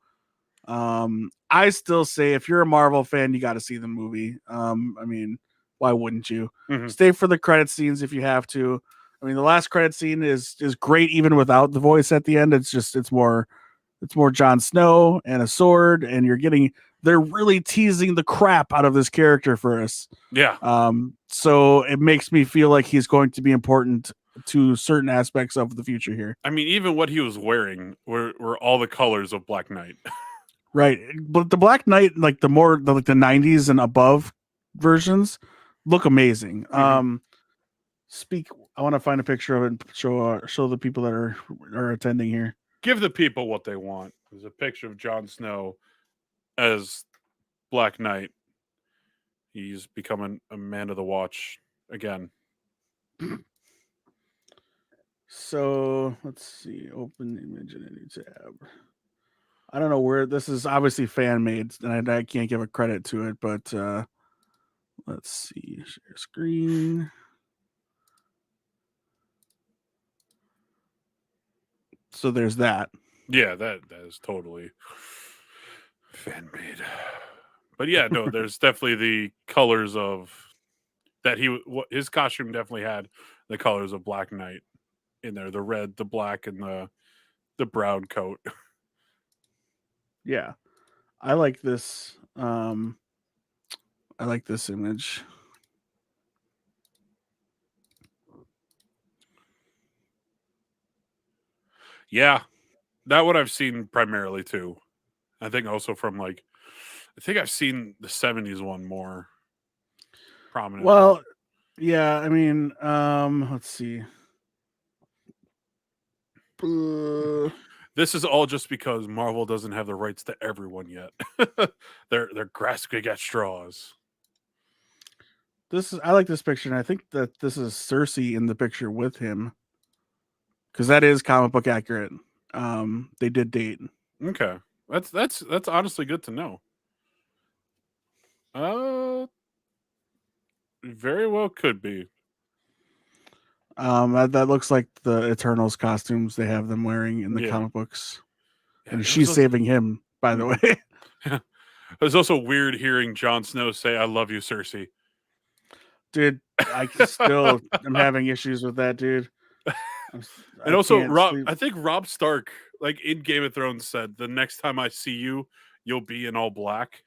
I still say if you're a Marvel fan, you got to see the movie. I mean, why wouldn't you? Stay for the credit scenes if you have to. I mean, the last credit scene is great even without the voice at the end. It's more Jon Snow and a sword, and you're getting they're really teasing the crap out of this character for us.
Yeah.
So it makes me feel like he's going to be important to certain aspects of the future here.
I mean, even what he was wearing were all the colors of Black Knight.
Right. But the Black Knight, like the 90s and above versions, look amazing.
Mm-hmm.
I want to find a picture of it and show the people that are attending here.
Give the people what they want. There's a picture of Jon Snow as Black Knight. He's becoming a man of the watch again.
So let's see. Open image in any tab. I don't know where this is. Obviously fan made, and I can't give a credit to it. But let's see. Share screen. So there's that.
Yeah, that is totally fan made. But yeah, no, there's definitely the colors of that his costume definitely had the colors of Black Knight in there, the red, the black, and the brown coat.
Yeah. I like this. I like this image.
Yeah, that one I've seen primarily too. I think also from I think I've seen the 70s one more prominent.
Well, yeah, I mean, let's see.
This is all just because Marvel doesn't have the rights to everyone yet. they're grasping at straws.
I like this picture, and I think that this is Cersei in the picture with him, because that is comic book accurate. They did date.
Okay, that's honestly good to know. Very well could be.
That looks like the Eternals costumes they have them wearing in the comic books, and she's saving him. By the way,
it was also weird hearing Jon Snow say, "I love you, Cersei."
Dude, I'm having issues with that, dude.
And also, I think Rob Stark, in Game of Thrones, said, "The next time I see you, you'll be in all black."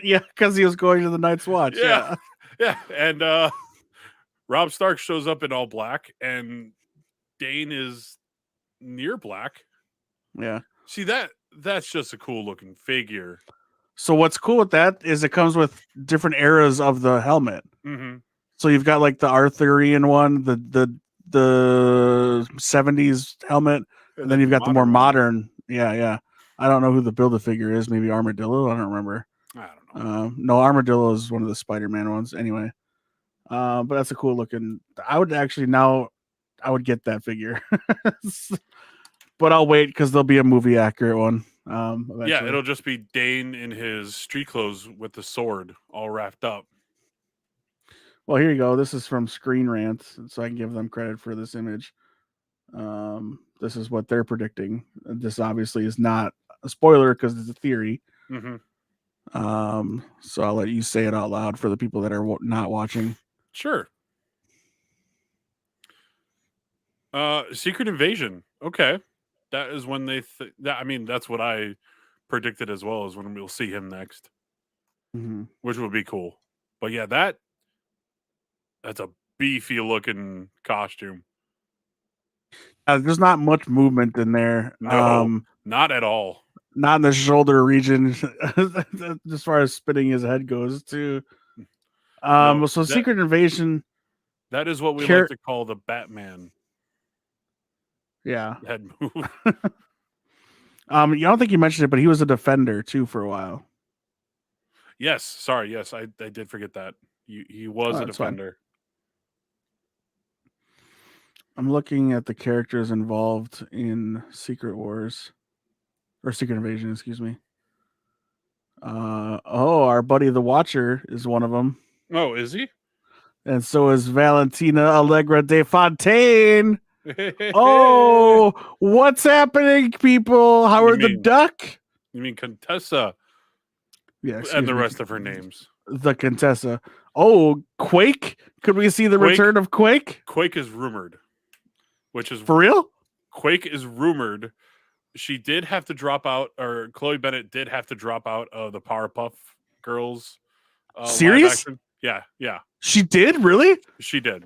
Yeah, because he was going to the Night's Watch.
Yeah. And Rob Stark shows up in all black, and Dane is near black.
Yeah.
See, that's just a cool looking figure.
So what's cool with that is it comes with different eras of the helmet.
Mm-hmm.
So you've got the Arthurian one, the 70s helmet, and then you've got the more modern. Yeah. I don't know who the Build-A-Figure is. Maybe Armadillo. I don't remember.
I don't know.
No, Armadillo is one of the Spider-Man ones. Anyway, but that's a cool looking. I would get that figure, but I'll wait because there'll be a movie accurate one.
Yeah, it'll just be Dane in his street clothes with the sword all wrapped up.
Well, here you go. This is from Screen Rant, so I can give them credit for this image. This is what they're predicting. This obviously is not a spoiler because it's a theory.
Mm-hmm.
So I'll let you say it out loud for the people that are not watching.
Sure. Secret Invasion. Okay. That is when that's what I predicted as well, as when we'll see him next.
Mm-hmm.
Which would be cool. But yeah, that's a beefy looking costume.
There's not much movement in there.
No, not at all.
Not in the shoulder region, as far as spinning his head goes, too. Secret Invasion.
That is what we like to call the Batman.
Yeah.
Head move.
I don't think you mentioned it, but he was a defender too for a while.
Yes. Sorry. Yes, I did forget that. He was a defender.
Fine. I'm looking at the characters involved in Secret Wars. Or Secret Invasion, excuse me. Our buddy the Watcher is one of them.
Oh, is he?
And so is Valentina Allegra de Fontaine. Oh, what's happening, people? Howard the Duck?
You mean Contessa?
Yeah,
and the rest of her names.
The Contessa. Oh, Quake? Could we see the return of Quake?
Quake is rumored. Which is
for real?
Quake is rumored, she did have to drop out, or Chloe Bennett did have to drop out of the Powerpuff Girls live
Serious?
action. Yeah,
She did, really?
she did.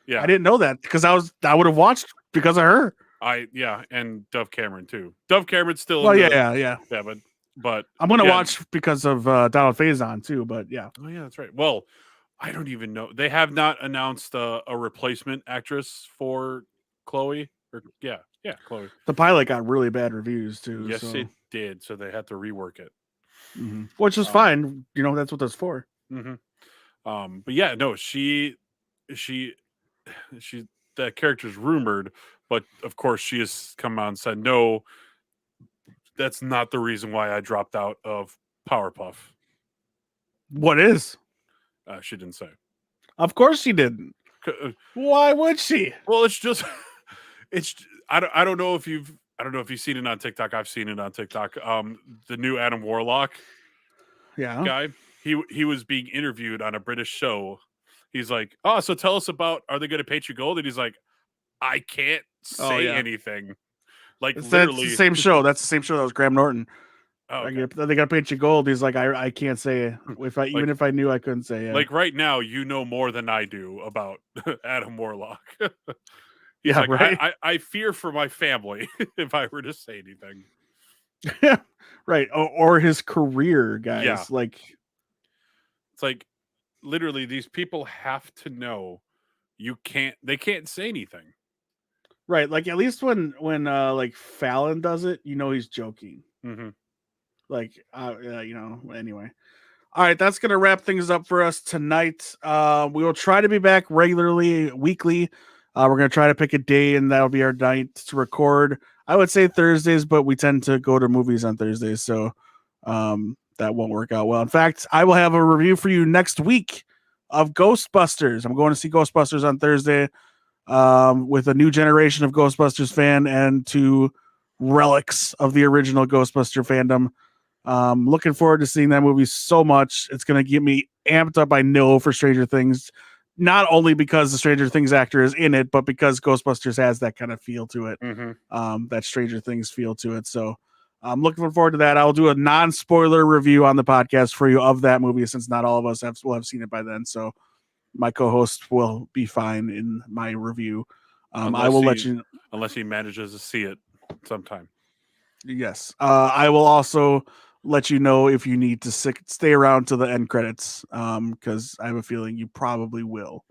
Yeah,
I didn't know that because I would have watched because of her.
And Dove Cameron too. Dove Cameron's still
Well,
in the
yeah.
but
I'm gonna
yeah.
watch because of Donald Faison too. But yeah,
Oh yeah, that's right. Well, I don't even know. They have not announced a replacement actress for Chloe. Or Chloe.
the pilot got really bad reviews too.
Yes,
So
it did. So they had to rework it.
which is fine. You know, that's what that's for.
But yeah, no, she that character's rumored, but of course she has come out and said no. That's not the reason why I dropped out of Powerpuff.
What is?
She didn't say.
Of course she didn't. Why would she?
Well, it's just I don't know if you've seen it on TikTok. I've seen it on TikTok. The new Adam Warlock guy. He was being interviewed on a British show. He's like, "Oh, so tell us about, are they going to pay you gold?" And he's like, "I can't say anything." Like, literally,
that's the same show. That's the same show that was Graham Norton.
Oh, okay.
They got to pay you gold. He's like, I can't say if I even if I knew I couldn't say.
Like right now, you know more than I do about Adam Warlock.
Yeah,
like,
right.
I fear for my family if I were to say anything.
Right, or his career, guys.
Yeah.
Like,
it's like literally these people have to know they can't say anything.
Right, like at least when like Fallon does it, you know he's joking. Like, you know. Anyway, all right, that's gonna wrap things up for us tonight. We will try to be back regularly, weekly. We're gonna try to pick a day, and that'll be our night to record. I would say Thursdays, but we tend to go to movies on Thursdays, so that won't work out well. In fact, I will have a review for you next week of Ghostbusters. I'm going to see Ghostbusters on Thursday with a new generation of Ghostbusters fan and two relics of the original Ghostbuster fandom. Looking forward to seeing that movie so much. It's going to get me amped up, I know, for Stranger Things. Not only because the Stranger Things actor is in it, but because Ghostbusters has that kind of feel to it, that Stranger Things feel to it. So I'm looking forward to that. I'll do a non-spoiler review on the podcast for you of that movie, since not all of us will have seen it by then. So my co-host will be fine in my review. I will let you,
unless he manages to see it sometime.
Yes. I will also let you know if you need to stay around to the end credits, because I have a feeling you probably will.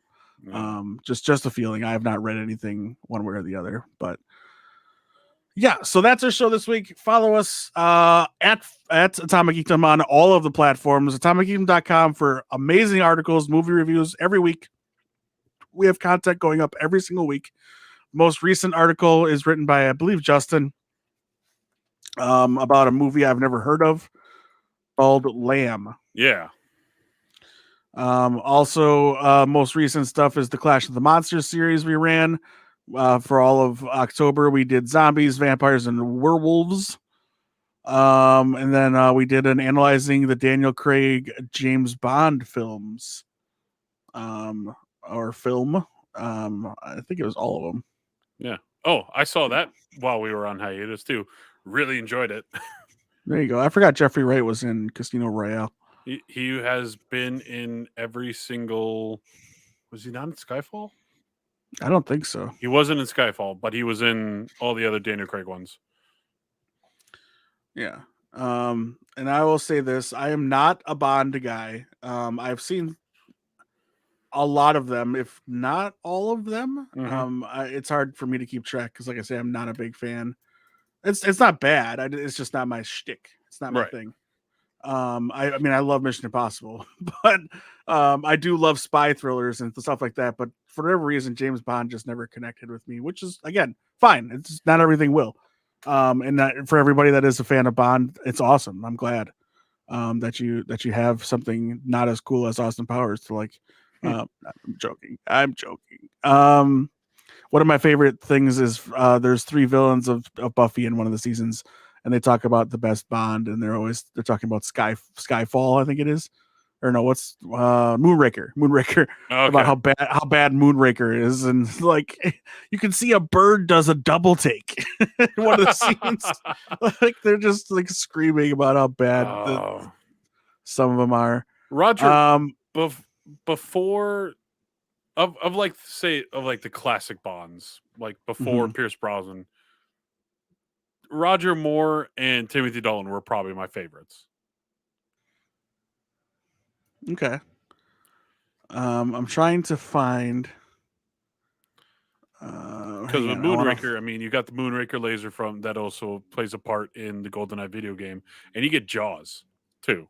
Just a feeling. I have not read anything one way or the other, but yeah. So that's our show this week. Follow us at Atomic Geekdom on all of the platforms. AtomicGeekdom.com for amazing articles, movie reviews every week. We have content going up every single week. Most recent article is written by, I believe, Justin, about a movie I've never heard of called Lamb.
Yeah.
Also, most recent stuff is the Clash of the Monsters series we ran for all of October. We did zombies, vampires, and werewolves. And then we did an analyzing the Daniel Craig James Bond films. Or film. I think it was all of them.
Yeah. Oh, I saw that while we were on hiatus too. Really enjoyed it.
There you go. I forgot Jeffrey Wright was in Casino Royale.
He has been in every single. Was he not in Skyfall?
I don't think so.
He wasn't in Skyfall, but he was in all the other Daniel Craig ones.
Yeah. And I will say this: I am not a Bond guy. I've seen a lot of them, if not all of them. It's hard for me to keep track because, like I say, I'm not a big fan. It's not bad. It's just not my shtick. It's not my thing. I mean, I love Mission Impossible, but I do love spy thrillers and stuff like that. But for whatever reason, James Bond just never connected with me, which is, again, fine. It's not everything will. And that, for everybody that is a fan of Bond, it's awesome. I'm glad that you have something not as cool as Austin Powers to like. I'm joking. One of my favorite things is there's 3 villains of Buffy in one of the seasons, and they talk about the best Bond, and they're talking about Skyfall, I think it is, or no, what's Moonraker about how bad Moonraker is, and like you can see a bird does a double take in one of the scenes. Like they're just like screaming about how bad some of them are.
Roger, before of like say of like the classic Bonds, like before Pierce Brosnan, Roger Moore and Timothy Dalton were probably my favorites.
Okay. I'm trying to find
because with Moonraker, I mean, you got the Moonraker laser from that also plays a part in the GoldenEye video game, and you get Jaws too.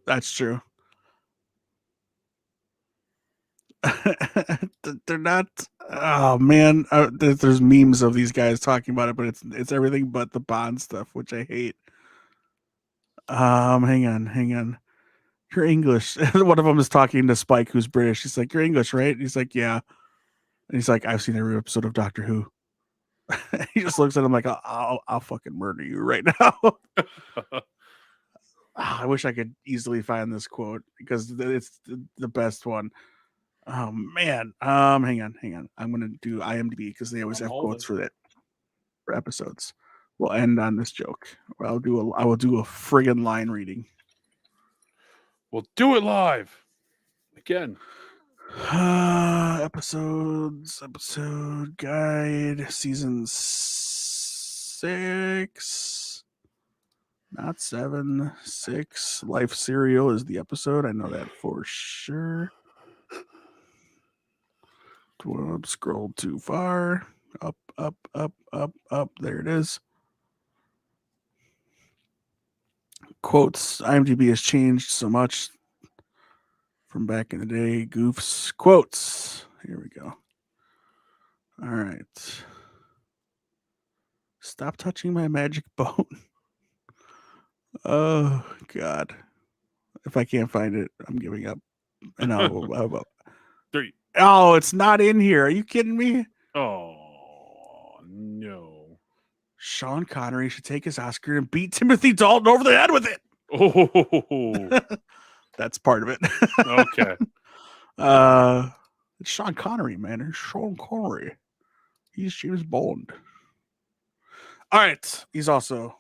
That's true. They're not. Oh man, there's memes of these guys talking about it, but it's everything but the Bond stuff, which I hate. Hang on. You're English. One of them is talking to Spike, who's British. He's like, "You're English, right?" And he's like, "Yeah." And he's like, "I've seen every episode of Doctor Who." He just looks at him like, "I'll fucking murder you right now." I wish I could easily find this quote because it's the best one. Oh man. Hang on. I'm gonna do IMDb because they always have quotes for that for episodes. We'll end on this joke. I will do a friggin' line reading.
We'll do it live again.
Episode guide, season 6, not 7, 6. Life Serial is the episode. I know that for sure. Scroll too far. Up. There it is. Quotes. IMDb has changed so much from back in the day. Goofs. Quotes. Here we go. All right. Stop touching my magic bone. Oh, God. If I can't find it, I'm giving up. And I'll
3.
Oh, it's not in here. Are you kidding me?
Oh, no.
Sean Connery should take his Oscar and beat Timothy Dalton over the head with it.
Oh.
That's part of it.
Okay.
It's Sean Connery, man. It's Sean Connery. He's James Bond. All right. He's also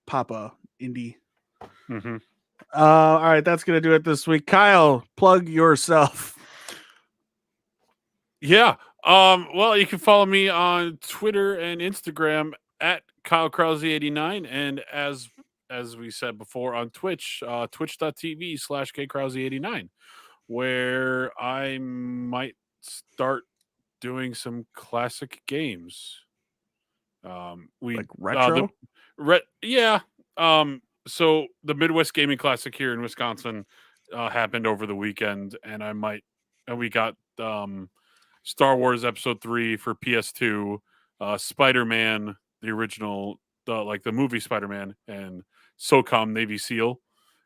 Papa Indy.
Mm-hmm.
All right. That's going to do it this week. Kyle, plug yourself.
Yeah. Well, you can follow me on Twitter and Instagram at Kyle Krause89. And as we said before on Twitch, twitch.tv/KKrause89, where I might start doing some classic games. We
like retro.
Yeah. So the Midwest Gaming Classic here in Wisconsin happened over the weekend, and we got Star Wars Episode 3 for PS2, Spider-Man, the original, like the movie Spider-Man, and SOCOM Navy SEAL.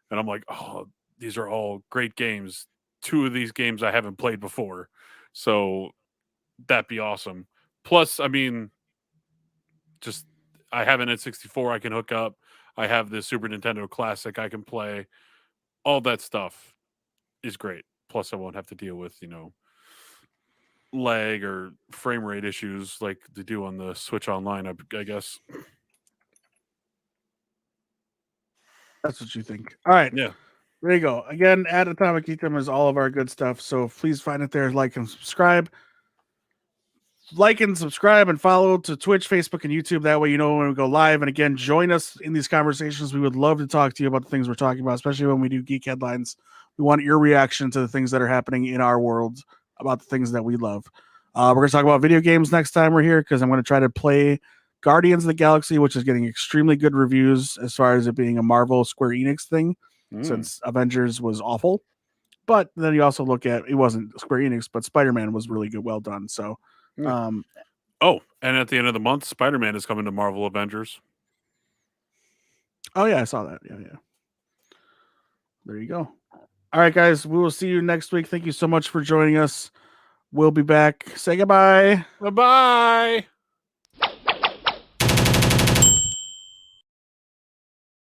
And I'm like, oh, these are all great games. 2 of these games I haven't played before. So that'd be awesome. Plus, I mean, just I have an N64 I can hook up. I have the Super Nintendo Classic I can play. All that stuff is great. Plus, I won't have to deal with, lag or frame rate issues like they do on the Switch Online, I guess.
That's what you think. All right.
Yeah.
There you go. Again, at Atomic Geekdom is all of our good stuff. So please find it there. Like and subscribe. Like and subscribe and follow to Twitch, Facebook, and YouTube. That way you know when we go live. And again, join us in these conversations. We would love to talk to you about the things we're talking about, especially when we do Geek Headlines. We want your reaction to the things that are happening in our world, about the things that we love. We're going to talk about video games next time we're here because I'm going to try to play Guardians of the Galaxy, which is getting extremely good reviews as far as it being a Marvel Square Enix thing, since Avengers was awful. But then you also look at, it wasn't Square Enix, but Spider-Man was really good, well done. So,
and at the end of the month, Spider-Man is coming to Marvel Avengers.
Oh yeah, I saw that. Yeah. There you go. All right, guys, we will see you next week. Thank you so much for joining us. We'll be back. Say goodbye.
Bye-bye.